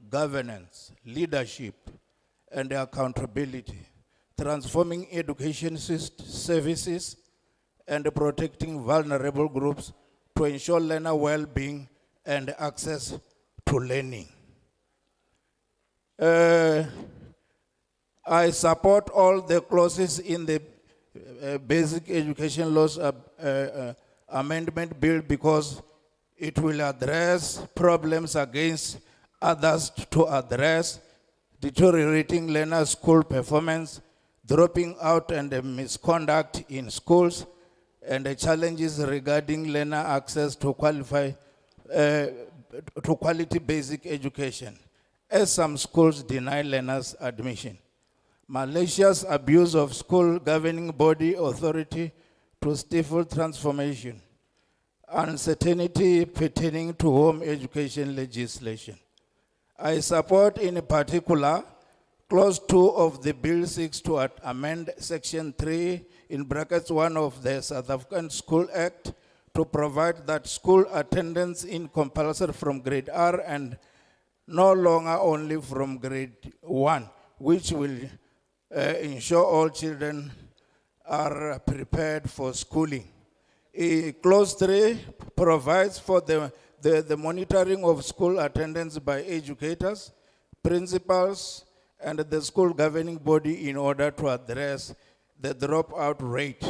governance, leadership, and accountability, transforming education services, and protecting vulnerable groups to ensure learner well-being and access to learning. I support all the clauses in the Basic Education Laws Amendment Bill because it will address problems against others to address deteriorating learner school performance, dropping out and misconduct in schools, and the challenges regarding learner access to quality basic education, as some schools deny learners admission. Malicious abuse of school governing body authority to stifle transformation, uncertainty pertaining to home education legislation. I support in particular Clause 2 of the Bill 6 to amend Section 3 in brackets 1 of the South African School Act to provide that school attendance in compulsory from grade R and no longer only from grade 1, which will ensure all children are prepared for schooling. Clause 3 provides for the monitoring of school attendance by educators, principals, and the school governing body in order to address the dropout rate.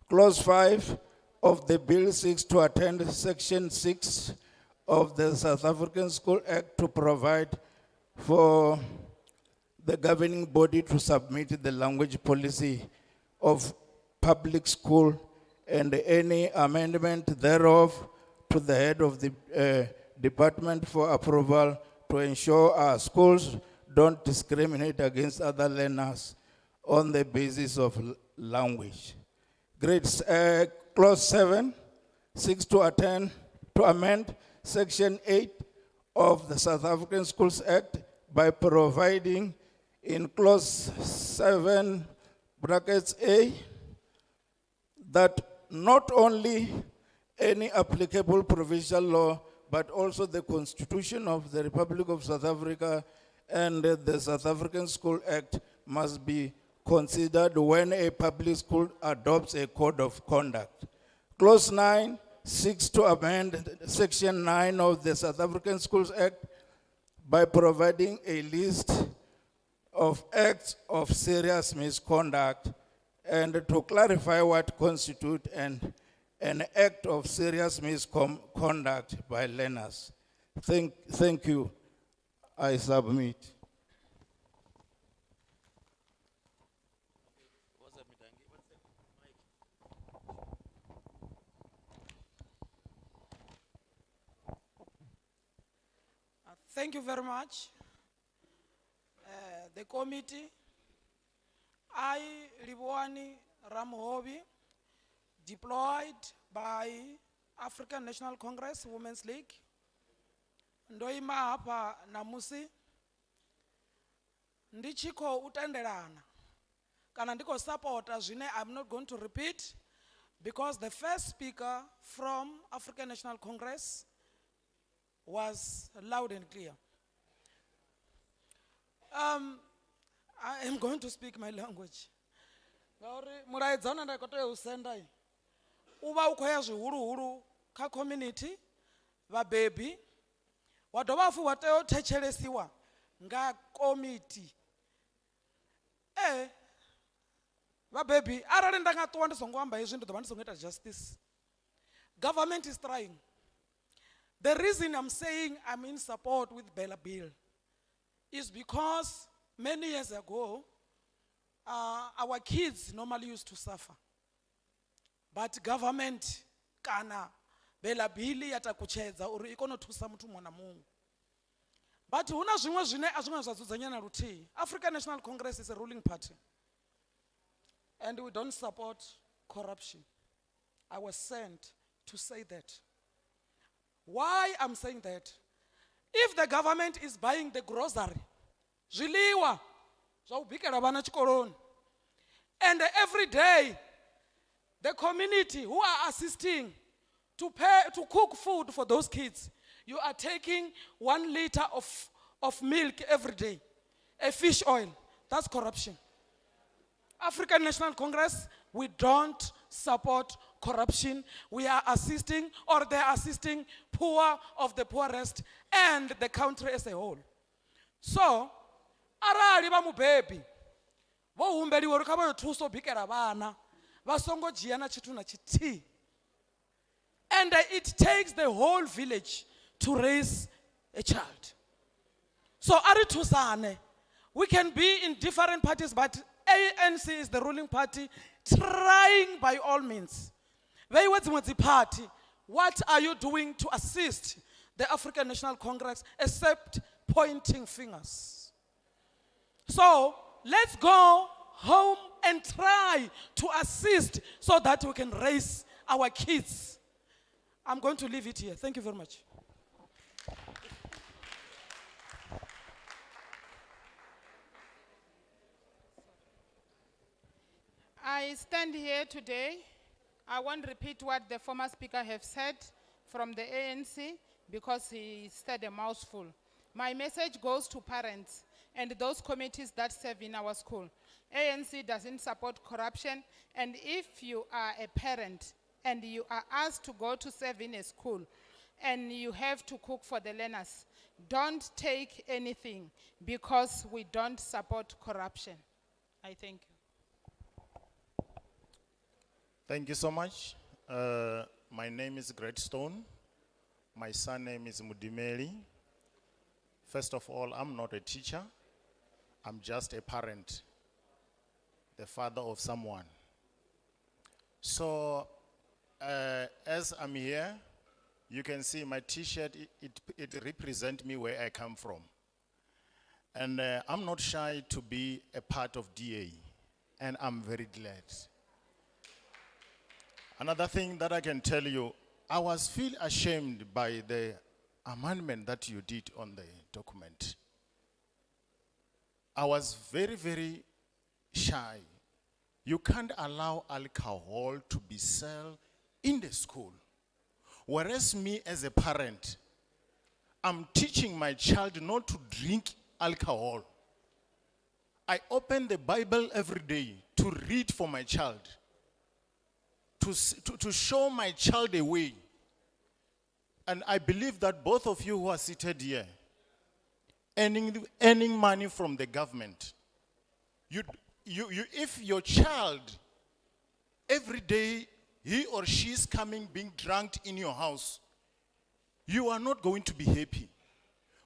Clause 5 of the Bill 6 to attend Section 6 of the South African School Act to provide for the governing body to submit the language policy of public school and any amendment thereof to the head of the department for approval to ensure our schools don't discriminate against other learners on the basis of language. Clause 7, 6 to amend Section 8 of the South African Schools Act by providing in Clause 7, brackets A, that not only any applicable provincial law, but also the Constitution of the Republic of South Africa and the South African School Act must be considered when a public school adopts a code of conduct. Clause 9 seeks to amend Section 9 of the South African Schools Act by providing a list of acts of serious misconduct and to clarify what constitutes an act of serious misconduct by learners. Thank you. I submit. Thank you very much. The committee, I, Libuani Ramhobi, deployed by African National Congress Women's League, ndoima hapa namusi, ndichiko utendelana, kana ndiko supporta zvine I'm not going to repeat, because the first speaker from African National Congress was loud and clear. I am going to speak my language. Muraidzana ndakotoya usendai. Uba ukoya zvihuru ka community vabebi wadova fu wateo techelesiwa nga committee. Vabebi arali ndanga ṱuwa ndisongoamba hezwi ndo ḓovha ndisongoita justice. Government is trying. The reason I'm saying I'm in support with Bela Bill is because many years ago, our kids normally used to suffer. But government kana Bela Bill yatakuchedza uri ikono thusa muthu mwana mungu. But huna zvimwe zvine azvinga zvadzudzanya na luthihi. African National Congress is a ruling party. And we don't support corruption. I was sent to say that. Why I'm saying that? If the government is buying the grocery, zviḽiwa zvakubikela vana chikoloni, and every day the community who are assisting to cook food for those kids, you are taking 1 liter of milk every day, a fish oil, That's corruption. African National Congress, we don't support corruption. We are assisting, or they are assisting, poor of the poorest and the country as a whole. So, arali ba mubebi, vo humbeliwa uri kha vha yo thusa u bikela vhana, vha songo dzhia na tshithu na tshithihi. And it takes the whole village to raise a child. So, ari thusane. We can be in different parties, but ANC is the ruling party, trying by all means. They were the party. What are you doing to assist the African National Congress except pointing fingers? So let's go home and try to assist so that we can raise our kids. I'm going to leave it here. Thank you very much. I stand here today. I won't repeat what the former speaker have said from the ANC because he said a mouthful. My message goes to parents and those committees that serve in our school. ANC doesn't support corruption, and if you are a parent and you are asked to go to serve in a school and you have to cook for the learners, don't take anything because we don't support corruption. I thank you. Thank you so much. My name is Greatstone. My surname is Mudimeli. First of all, I'm not a teacher. I'm just a parent, the father of someone. So, as I'm here, you can see my t-shirt, it represents me where I come from. And I'm not shy to be a part of DA, and I'm very glad. Another thing that I can tell you, I was feel ashamed by the amendment that you did on the document. I was very, very shy. You can't allow alcohol to be sold in the school. Whereas me as a parent, I'm teaching my child not to drink alcohol. I open the Bible every day to read for my child. To show my child a way. And I believe that both of you who are seated here, earning money from the government, if your child, every day, he or she is coming, being drunk in your house, you are not going to be happy.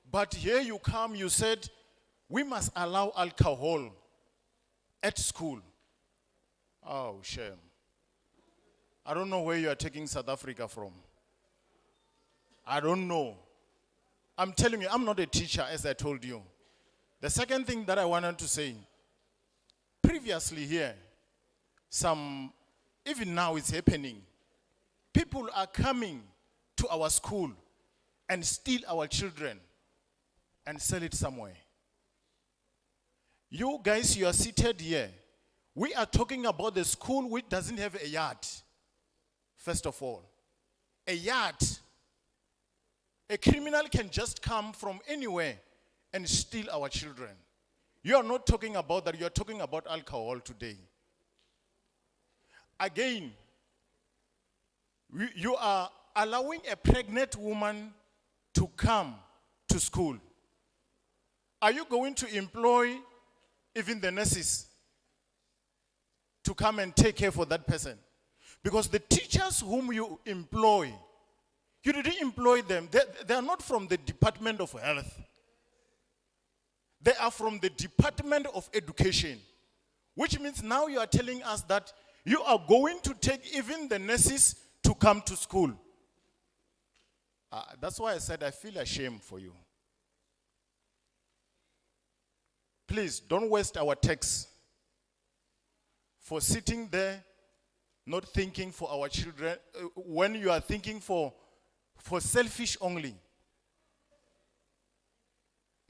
But here you come, you said, we must allow alcohol at school. Oh, shame. I don't know where you are taking South Africa from. I don't know. I'm telling you, I'm not a teacher, as I told you. The second thing that I wanted to say, previously here, even now it's happening. People are coming to our school and steal our children and sell it somewhere. You guys, you are seated here. We are talking about the school which doesn't have a yard. First of all, a yard. A criminal can just come from anywhere and steal our children. You are not talking about that, you are talking about alcohol today. Again, you are allowing a pregnant woman to come to school. Are you going to employ even the nurses to come and take care for that person? Because the teachers whom you employ, you didn't employ them. They are not from the Department of Health. They are from the Department of Education. Which means now you are telling us that you are going to take even the nurses to come to school. That's why I said I feel ashamed for you. Please, don't waste our text for sitting there not thinking for our children, when you are thinking for selfish only.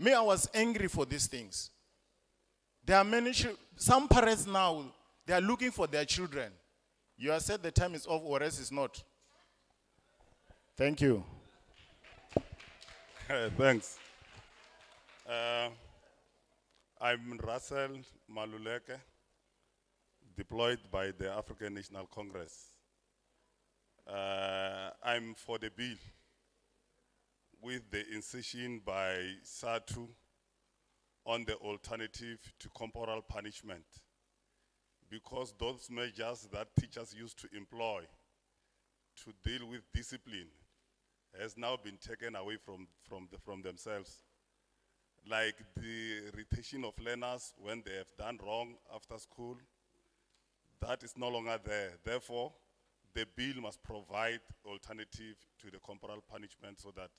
Me, I was angry for these things. There are many, some parents now, they are looking for their children. You have said the time is off, or else it's not. Thank you. Thanks. I'm Russell Maluleke, deployed by the African National Congress. I'm for the bill with the incision by SATU on the alternative to corporal punishment, because those measures that teachers used to employ to deal with discipline has now been taken away from themselves. Like the retention of learners when they have done wrong after school, that is no longer there. Therefore, the bill must provide alternative to the corporal punishment so that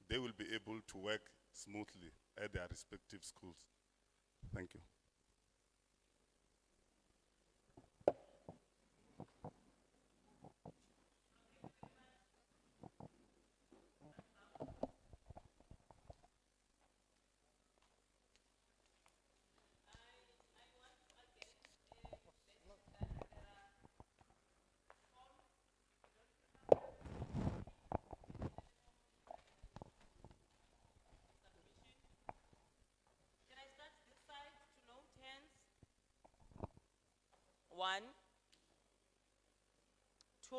they will be able to work smoothly at their respective schools. Thank you. Can I start this side to note hands? 1, 2.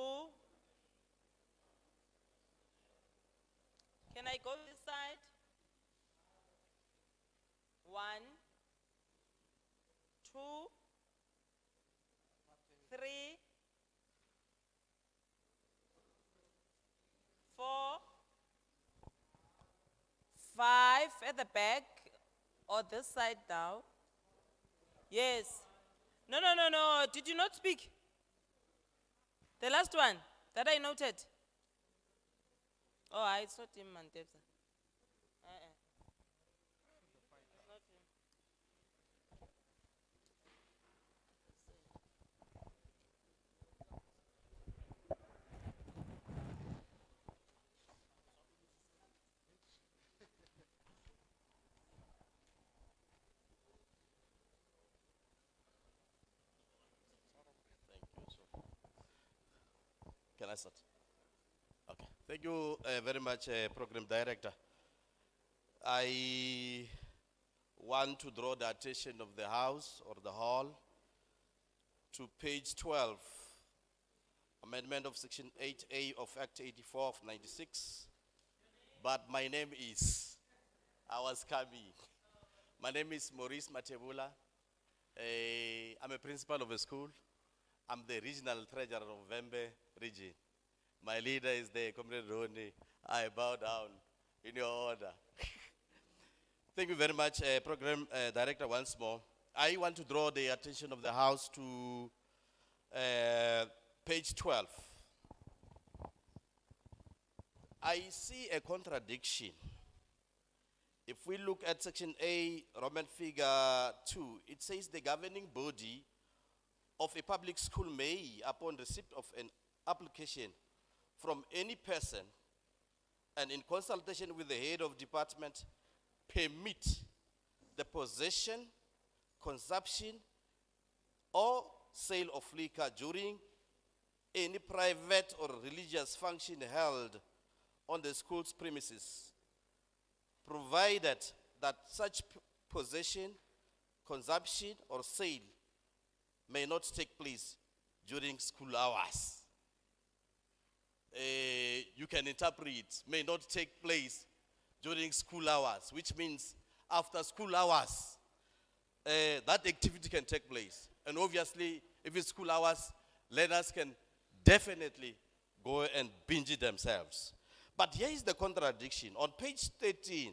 Can I go this side? 1, 2, 3, 4, 5 at the back or this side now. Yes. No. Did you not speak? The last one that I noted. Oh, it's not him, Mantepsa. It's not him. Can I start? Okay. Thank you very much, Program Director. I want to draw the attention of the House or the Hall to page 12, amendment of Section 8A of Act 84 of 96. But my name is, I was coming. My name is Maurice Matebula. I'm a principal of a school. I'm the regional treasurer of Vembe region. My leader is the Comrade Roni. I bow down in your order. Thank you very much, Program Director, once more. I want to draw the attention of the House to page 12. I see a contradiction. If we look at Section A, Roman figure 2, it says the governing body of a public school may, upon receipt of an application from any person and in consultation with the head of department, permit the possession, consumption, or sale of liquor during any private or religious function held on the school's premises, provided that such possession, consumption, or sale may not take place during school hours. You can interpret may not take place during school hours, which means after school hours, that activity can take place. And obviously, if it's school hours, learners can definitely go and binge it themselves. But here is the contradiction. On page 13,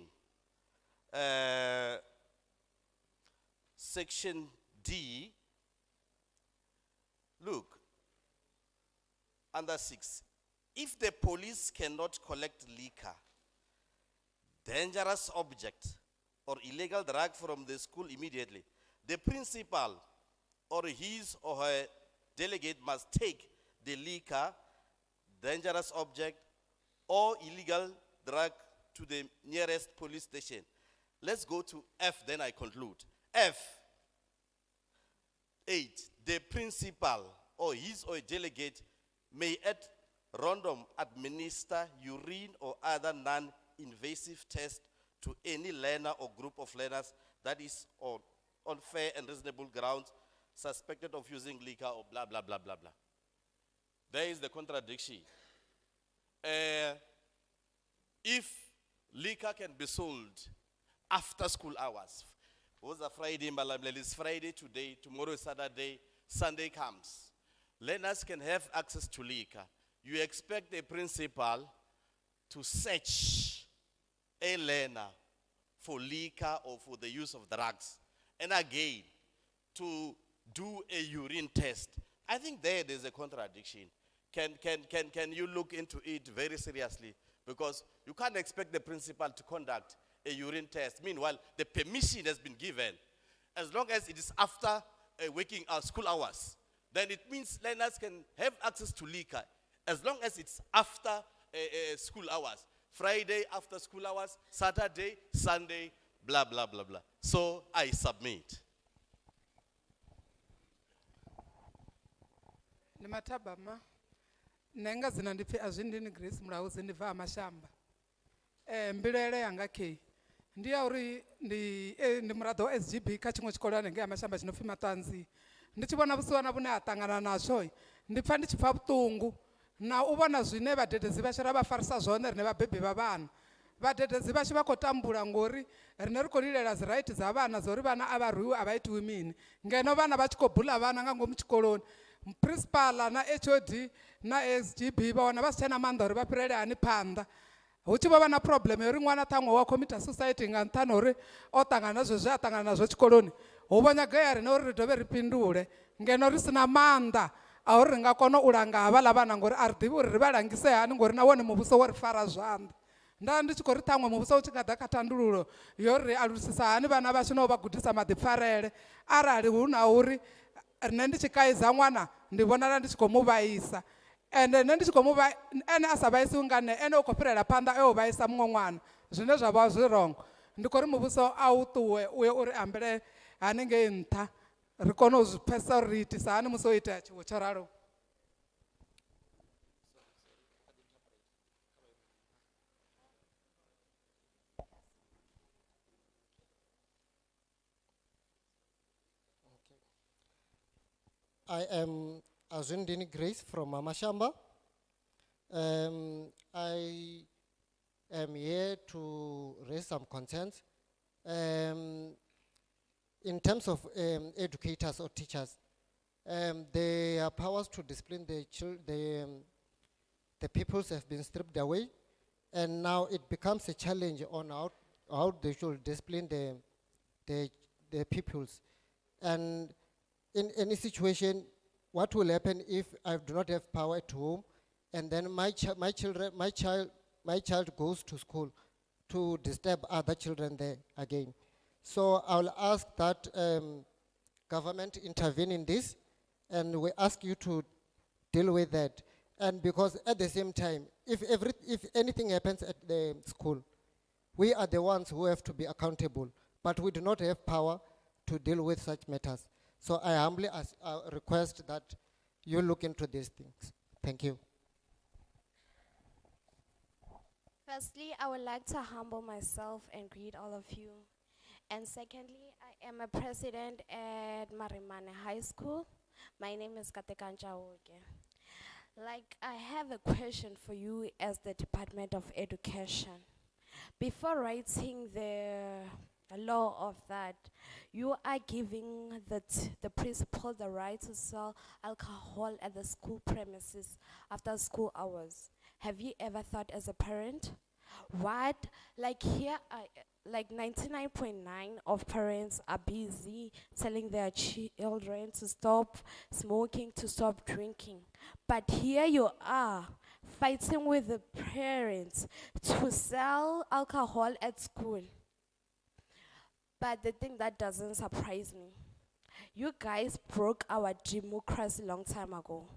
section D, look, under 6, if the police cannot collect liquor, dangerous object, or illegal drug from the school immediately, the principal or his or her delegate must take the liquor, dangerous object, or illegal drug to the nearest police station. Let's go to F, then I conclude. F, 8, the principal or his or delegate may at random administer urine or other non-invasive test to any learner or group of learners that is on fair and reasonable grounds suspected of using liquor or blah, blah, blah, blah, blah. There is the contradiction. If liquor can be sold after school hours, was a Friday, it's Friday today, tomorrow is Saturday, Sunday comes. Learners can have access to liquor. You expect a principal to search a learner for liquor or for the use of drugs. And again, to do a urine test. I think there's a contradiction. Can you look into it very seriously? Because you can't expect the principal to conduct a urine test. Meanwhile, the permission has been given. As long as it is after working school hours, then it means learners can have access to liquor as long as it's after school hours. Friday after school hours, Saturday, Sunday, blah, blah, blah, blah. So I submit. Nimatabama. Nenga zinandiphi azindini Grace mulawo zindiva amashamba. Mbilele yanga ke. Ndiya uri ndi murado SGB kachimwe chikolane nge amashamba chinofi matanzi. Ndichibona busiwana bune atangana nasho. Ndipfa ndichipfa butungu. Na ubona zwine vadededzi vashira vafarisa zvone rine vabhebhi vavana. Vadededzi vashi vakotambura ngori rine rikolilela ziraiti dzavana zori vana avarwiwi avaitiwi mini. Ngeno vana vachikobhula vana ngango muchikoloni. Principal na HOD na SGB vaona vasichana manda uri vapirele ani panda. Uchiva na problem yori mwana thamwe wa committee society ngantano uri otangana nazvo atangana nazvo chikoloni. Uvonya gaya rine uri ridove ripindule. Ngeno risina manda. Auri ringa kono ulanga avala vana ngori ardivi uri rivalangise hani ngori nawone muvuso wori fara zvanda. Nda ndichikori thamwe muvuso uchikada katandululo yori alusisa hani vana vashino vagudisa madipfarele. Arali huna uri rine ndichikaiza mwana ndivonala ndichikomuvaisa. Ende nendichikomuva ene asavaisi ungane ene ukopirela panda eovaisa mumwe mwana. Zvine zvava zvirongo. Ndikori muvuso autuwe uye uri ambele hanenge ntha. Rikono uzipesa riti sahani musoita chiwo chararo. I am Azundini Grace from Amashamba. I am here to raise some concerns. In terms of educators or teachers, their powers to discipline the pupils have been stripped away, and now it becomes a challenge on how they should discipline the pupils. And in any situation, what will happen if I do not have power at home, and then my child goes to school to disturb other children there again? So I will ask that government intervene in this, and we ask you to deal with that. And because at the same time, if anything happens at the school, we are the ones who have to be accountable, but we do not have power to deal with such matters. So I humbly request that you look into these things. Thank you. Firstly, I would like to humble myself and greet all of you. And secondly, I am a president at Marimane High School. My name is Katekanja Oge. Like, I have a question for you as the Department of Education. Before writing the law of that, you are giving the principal the right to sell alcohol at the school premises after school hours. Have you ever thought as a parent? What? Like here, like 99.9% of parents are busy telling their children to stop smoking, to stop drinking. But here you are, fighting with the parents to sell alcohol at school. But the thing that doesn't surprise me, you guys broke our democracy long time ago.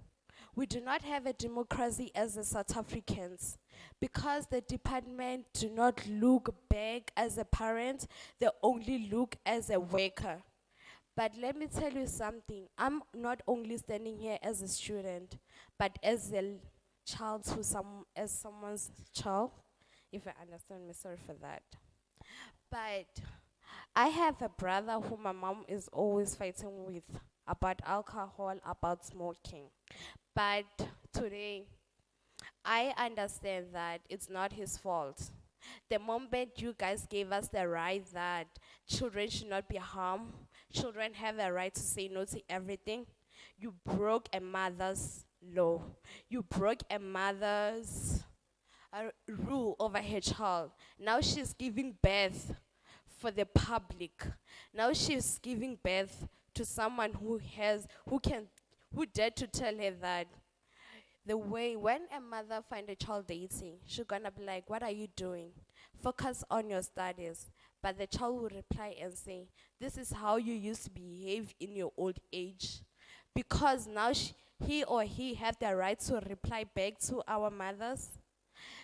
We do not have a democracy as the South Africans because the department do not look back as a parent, they only look as a worker. But let me tell you something, I'm not only standing here as a student, but as a child to as someone's child, if I understand me, sorry for that. But I have a brother who my mom is always fighting with about alcohol, about smoking. But today, I understand that it's not his fault. The moment you guys gave us the right that children should not be harmed, children have a right to say no to everything, you broke a mother's law. You broke a mother's rule over her child. Now she's giving birth for the public. Now she's giving birth to someone who dared to tell her that the way when a mother find a child dating, she's gonna be like, what are you doing? Focus on your studies. But the child will reply and say, this is how you used to behave in your old age. Because now he or he have the right to reply back to our mothers.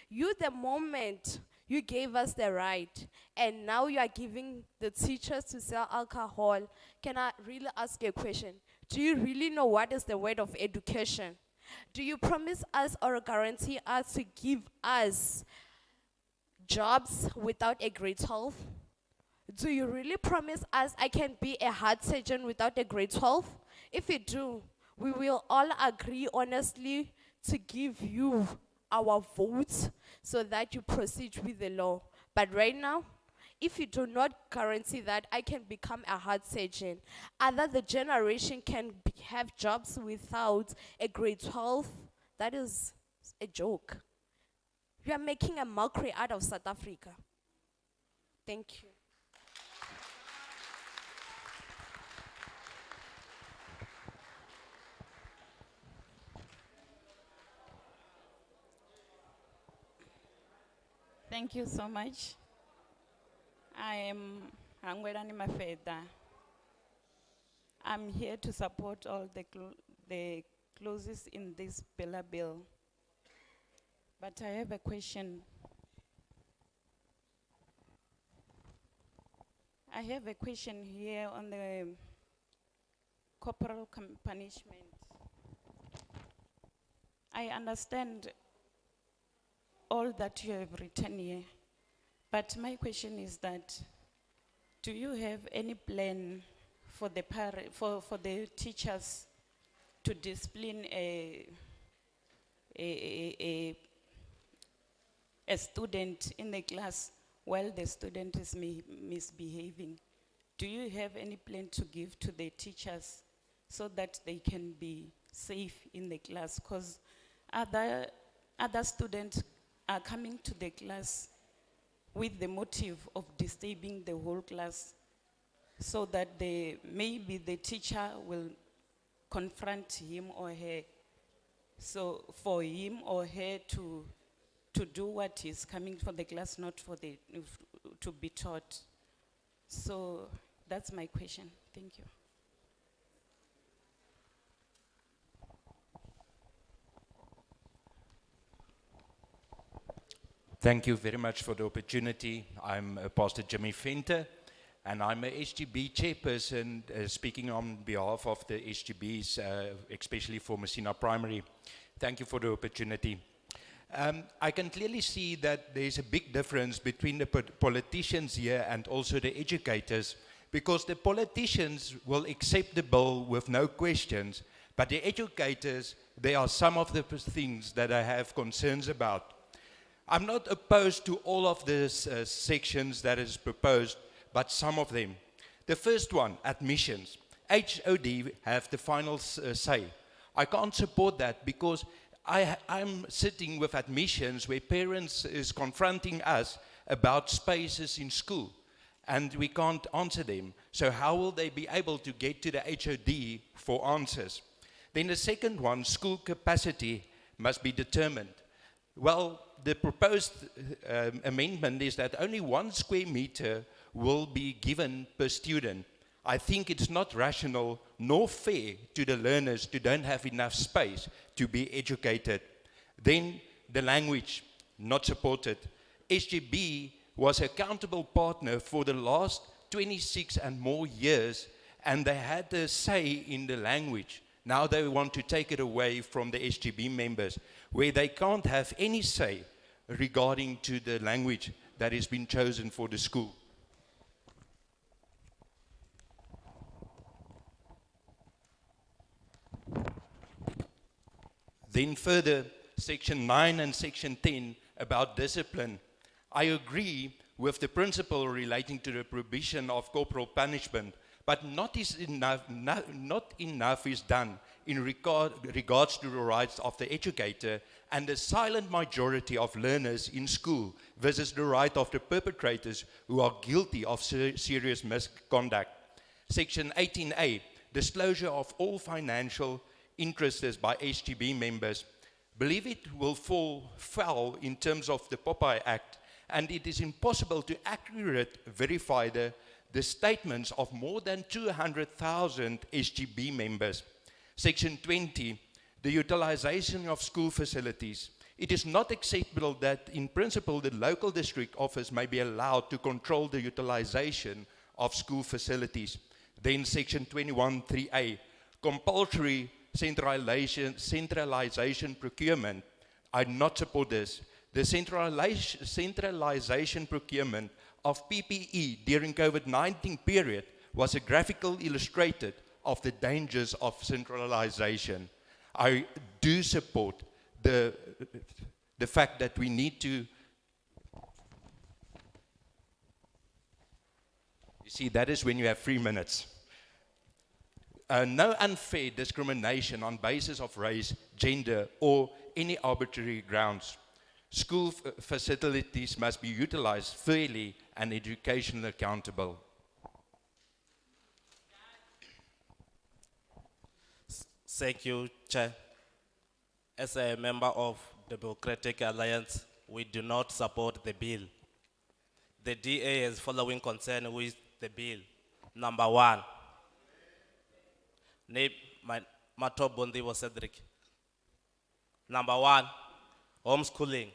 You, the moment you gave us the right, and now you are giving the teachers to sell alcohol, can I really ask you a question? Do you really know what is the word of education? Do you promise us or guarantee us to give us jobs without a grade 12? Do you really promise us I can be a heart surgeon without a grade 12? If you do, we will all agree honestly to give you our votes so that you proceed with the law. But right now, if you do not guarantee that I can become a heart surgeon, other the generation can have jobs without a grade 12, that is a joke. You are making a mockery out of South Africa. Thank you. Thank you so much. I am Hangwelani Mafeda. I'm here to support all the clauses in this Bela bill. But I have a question. I have a question here on the corporal punishment. I understand all that you have written here, but my question is that, do you have any plan for the for the teachers to discipline a student in the class while the student is misbehaving? Do you have any plan to give to the teachers so that they can be safe in the class? Because other students are coming to the class with the motive of disturbing the whole class, so that maybe the teacher will confront him or her. So for him or her to do what is coming for the class, not for to be taught. So that's my question. Thank you. Thank you very much for the opportunity. I'm Pastor Jimmy Fenter, and I'm a SGB chairperson speaking on behalf of the SGBs, especially for Messina Primary. Thank you for the opportunity. I can clearly see that there's a big difference between the politicians here and also the educators, because the politicians will accept the bill with no questions, but the educators, there are some of the things that I have concerns about. I'm not opposed to all of the sections that is proposed, but some of them. The first one, admissions. HOD have the final say. I can't support that because I'm sitting with admissions where parents is confronting us about spaces in school and we can't answer them. So how will they be able to get to the HOD for answers? Then the second one, school capacity must be determined. Well, the proposed amendment is that only 1 square meter will be given per student. I think it's not rational nor fair to the learners who don't have enough space to be educated. Then the language, not supported. SGB was accountable partner for the last 26 and more years, and they had a say in the language. Now they want to take it away from the SGB members, where they can't have any say regarding to the language that has been chosen for the school. Then further, section 9 and section 10 about discipline. I agree with the principle relating to the prohibition of corporal punishment, but not enough is done in regards to the rights of the educator and the silent majority of learners in school versus the right of the perpetrators who are guilty of serious misconduct. Section 18A, disclosure of all financial interests by HGB members. Believe it will fall foul in terms of the Popeye Act, and it is impossible to accurately verify the statements of more than 200,000 SGB members. Section 20, the utilization of school facilities. It is not acceptable that, in principle, the local district office may be allowed to control the utilization of school facilities. Then Section 21(3)(a), compulsory centralization procurement. I do not support this. The centralization procurement of PPE during COVID-19 period was a graphical illustrated of the dangers of centralization. I do support the fact that we need to, you see, that is when you have 3 minutes. No unfair discrimination on basis of race, gender, or any arbitrary grounds. School facilities must be utilized fairly and educationally accountable. Thank you, Chair. As a member of the Democratic Alliance, we do not support the bill. The DA has following concern with the bill. Number 1, Mato Bondi was Cedric. Number 1, homeschooling.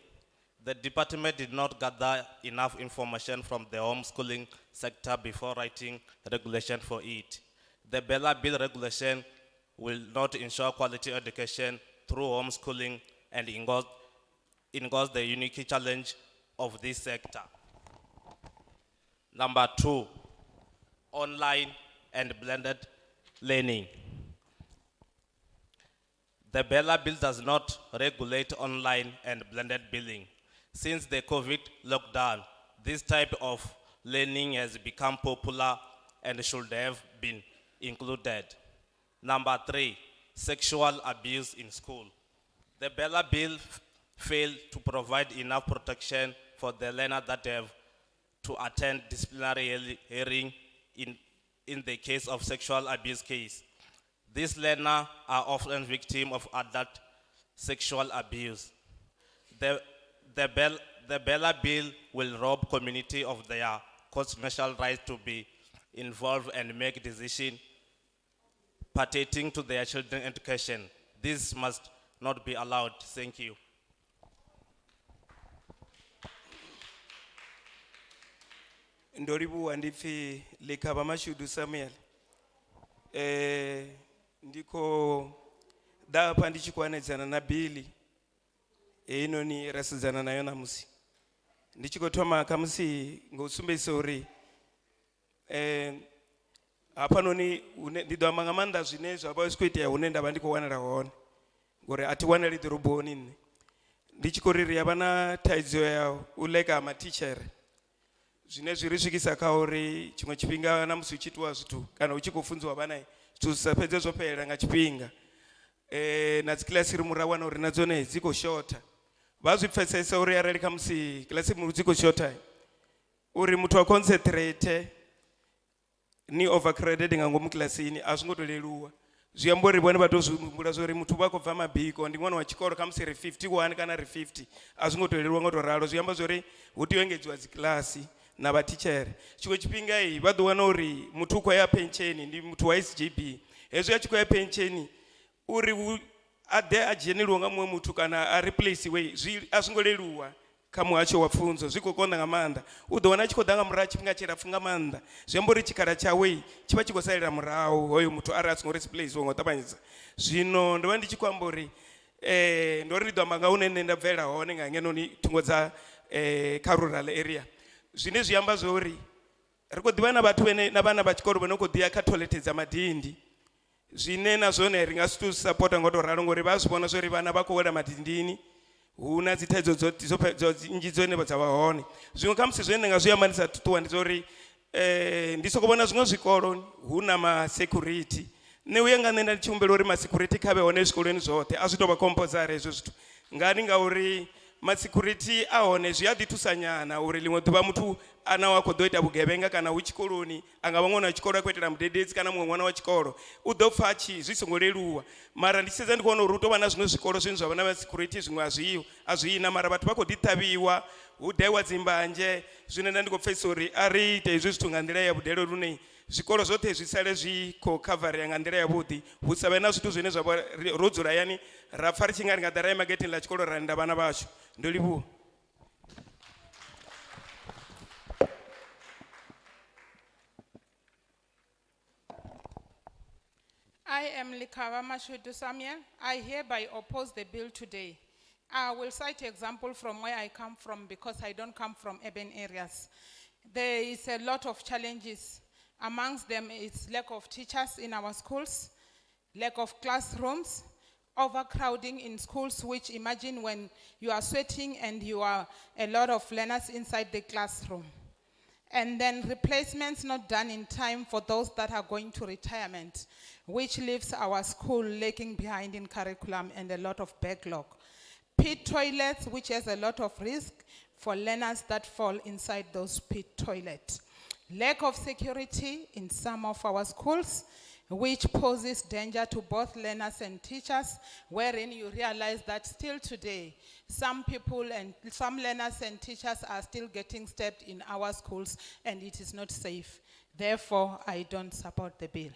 The department did not gather enough information from the homeschooling sector before writing regulation for it. The Bela bill regulation will not ensure quality education through homeschooling and engulfs the unique challenge of this sector. Number 2, online and blended learning. The Bela bill does not regulate online and blended billing. Since the COVID lockdown, this type of learning has become popular and should have been included. Number 3, sexual abuse in school. The Bela bill failed to provide enough protection for the learners that have to attend disciplinary hearing in the case of sexual abuse case. These learners are often victims of adult sexual abuse. The Bela bill will rob community of their constitutional right to be involved and make decisions pertaining to their children's education. This must not be allowed. Thank you. Ndoribu andifi lekaba mashudu Samuel. Ndiko da pandichikwanedzana na bili inoni rasizana nayo namusi ndichikotoma kamusi ngosumbisa uri apanoni ndidwa mangamanda zvinezvo apa usikuita une ndaba ndikowanira hone ngori atiwaniri dhorobhoni nne ndichikoriri yavana taidzo yawo uleka matichere zvine zviri svikisa kauri chimwe chipinga namusi uchitiwa zvitu kana uchikofunzwa vana zvitu zvisapedze zvopera ngachipinga natsikilasi iri murawana uri nadzone dziko shota vazvipfesesa uri arari kamusi kilasi muri dziko shota uri mutu waconcentrate ni overcrediting ango mukilasini azvingotoleluwa zviyambori vone vatozvimbura zvori mutu vakobva mabhiko ndi mwana wachikoro kamusiri 51 kana ri 50 azvingotoleluwa ngotoralo zviyamba zvori hutiwengedzwa dzikilasi navatichere chimwe chipinga iyi vadowana uri mutu ukwaya pencheni ndi mutu waSGB hezvo yachikwaya pencheni uri ade ajeneriwa nga mumwe mutu kana areplacewe azvingoleluwa kamwe acho wapfunzo zvikokonda ngamanda udowana chikodanga mura chipinga cherafunga manda zvembori chikara chawe chiva chikosalira murau hoyo mutu ari asingoreplace wongotapanyisa zvino ndova ndichikwambori ndoridwa manga unene ndabvera hone ngangenoni tungo dza rural area zvine zviyamba zvori rikudhivana vatu navana vachikoro vanokudhiya katolete dzamadhindi zwine na zwone ri nga si tu supporta ngo to ralo ngori vha zwi vhona zwori vhana vha khou wela madindini huna dzi thaidzo nnzhi dzone dza vha hone zwiṅwe kha musi zwine ndi nga zwi amba ndi sa ṱuṱuwa ndi zwa uri ndi soko vhona zwiṅwe zwikolo hu na ma-security nṋe uya nga nṋe nda tshi humbela uri ma-security kha vhe hone zwikoloni zwoṱhe a zwi tou vha compulsory hezwo zwithu ngani ngauri ma-security a hone zwi a ḓi thusa nyana uri ḽiṅwe ḓuvha muthu ana wa khou ḓo ita vhugevhenga kana hu tshikoloni a nga vha ṅwana wa tshikolo a khou itela mudededzi kana muṅwe ṅwana wa tshikolo u ḓo pfha zwi songo leluwa mara ndi tshi sedza ndi khou vhona uri hu tou vha na zwiṅwe zwikolo zwine zwa vha na ma-security zwiṅwe a zwina mara vhathu vha khou ḓi ṱhavhiwa hu daiwa dzimbadzhe zwine nda ndi khou pfhesesa uri a ri ite hezwi zwithu nga nḓila ya vhudele lune zwikolo zwoṱhe zwi sale zwi khou khavarea nga nḓila yavhuḓi hu sa vhe na zwithu zwine zwa vha ro dzula yani ra pfha ri tshi nga ri nga ḓa ra ima getini ḽa tshikolo ra nda vhana vhashu ndo livhuwa. I am Likava Mashudu Samuel. I hereby oppose the bill today. I will cite example from where I come from because I don't come from urban areas. There is a lot of challenges. Amongst them is lack of teachers in our schools, lack of classrooms, overcrowding in schools, which imagine when you are sweating and you are a lot of learners inside the classroom. And then replacements not done in time for those that are going to retirement, which leaves our school lagging behind in curriculum and a lot of backlog. Pit toilets, which has a lot of risk for learners that fall inside those pit toilets. Lack of security in some of our schools, which poses danger to both learners and teachers, wherein you realize that still today, some people and some learners and teachers are still getting stabbed in our schools, and it is not safe. Therefore, I don't support the bill.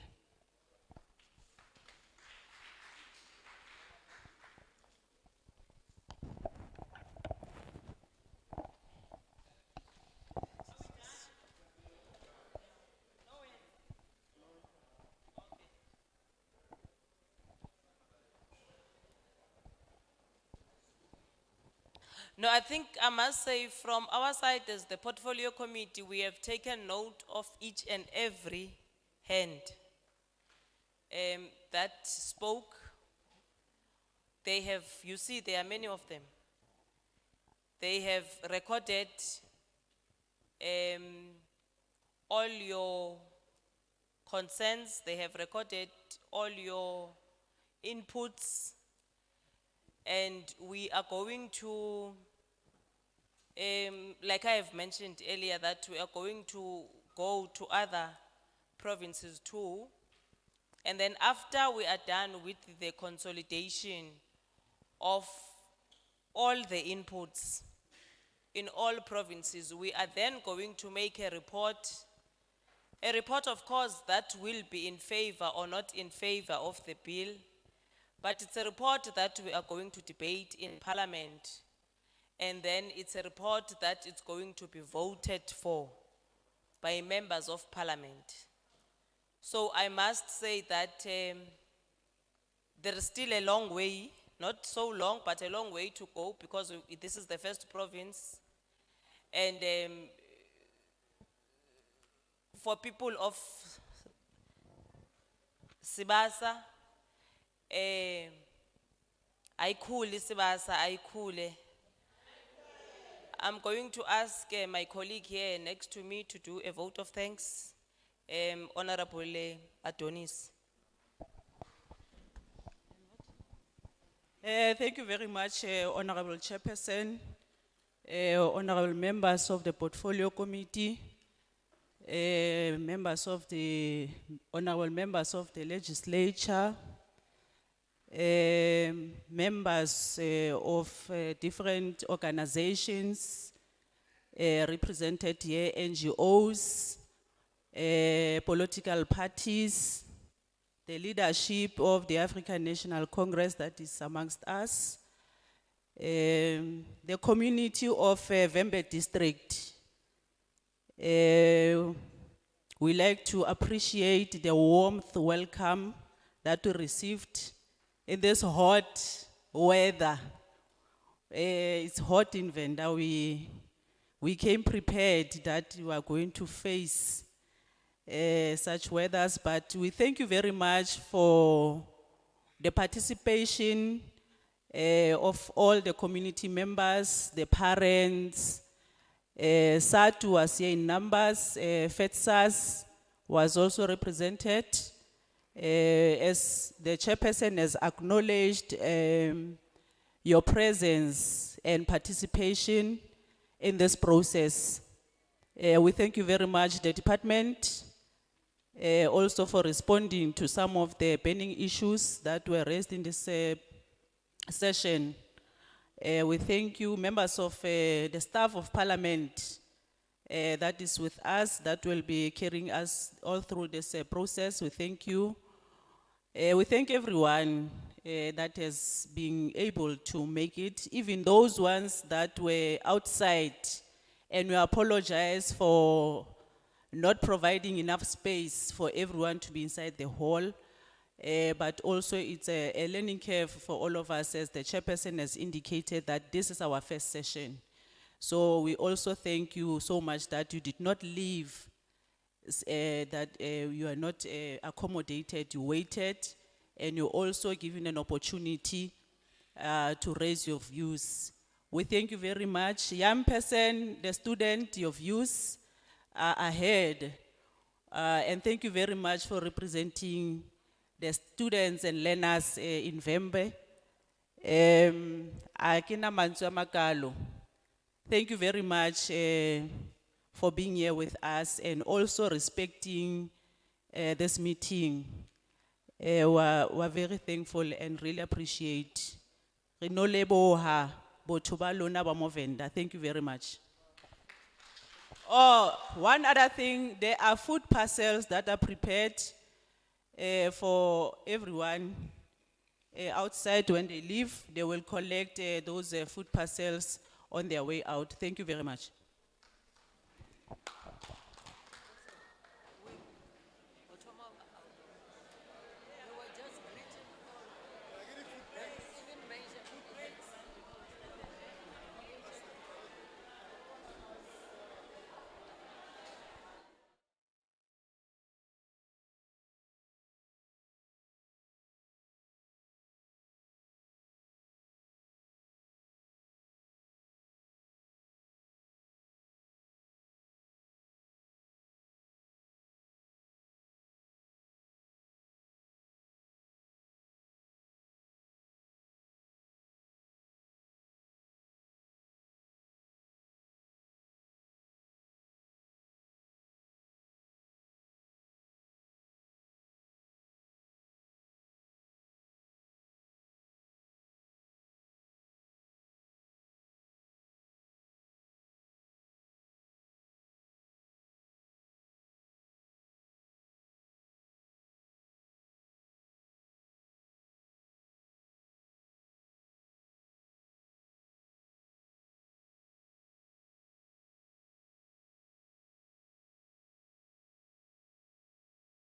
No, I think I must say from our side as the portfolio committee, we have taken note of each and every hand that spoke. They have, you see, there are many of them. They have recorded all your concerns. They have recorded all your inputs. And we are going to, like I have mentioned earlier, that we are going to go to other provinces too. And then after we are done with the consolidation of all the inputs in all provinces, we are then going to make a report of course that will be in favor or not in favor of the bill. But it's a report that we are going to debate in Parliament. And then it's a report that is going to be voted for by members of Parliament. So I must say that there is still a long way, not so long, but a long way to go because this is the first province. And for people of SASA, Aikhule Sibasa, Aikhule. I'm going to ask my colleague here next to me to do a vote of thanks, Honorable Adonis. Thank you very much, Honorable Chairperson, honorable members of the Portfolio Committee, honorable members of the legislature, members of different organizations represented here, NGOs, political parties, the leadership of the African National Congress that is amongst us, the community of Vembe District. We like to appreciate the warmth welcome that we received in this hot weather. It's hot in Venda. We came prepared that we are going to face such weathers, but we thank you very much for the participation of all the community members, the parents. SATU was here in numbers, FETSAS was also represented. As the chairperson has acknowledged your presence and participation in this process. We thank you very much, the department, also for responding to some of the burning issues that were raised in this session. We thank you, members of the staff of parliament that is with us, that will be carrying us all through this process. We thank you. We thank everyone that has been able to make it, even those ones that were outside, and we apologize for not providing enough space for everyone to be inside the hall. But also it's a learning curve for all of us, as the chairperson has indicated that this is our first session. So we also thank you so much that you did not leave, that you are not accommodated, you waited, and you're also given an opportunity to raise your views. We thank you very much. Young person, the student, your views are ahead. And thank you very much for representing the students and learners in Vembe. Akina Mantswe Makalo. Thank you very much for being here with us and also respecting this meeting. We're very thankful and really appreciate. Rinoleboha Botuba Lona Bamovenda. Thank you very much. Oh, one other thing, there are food parcels that are prepared for everyone outside. When they leave, they will collect those food parcels on their way out. Thank you very much.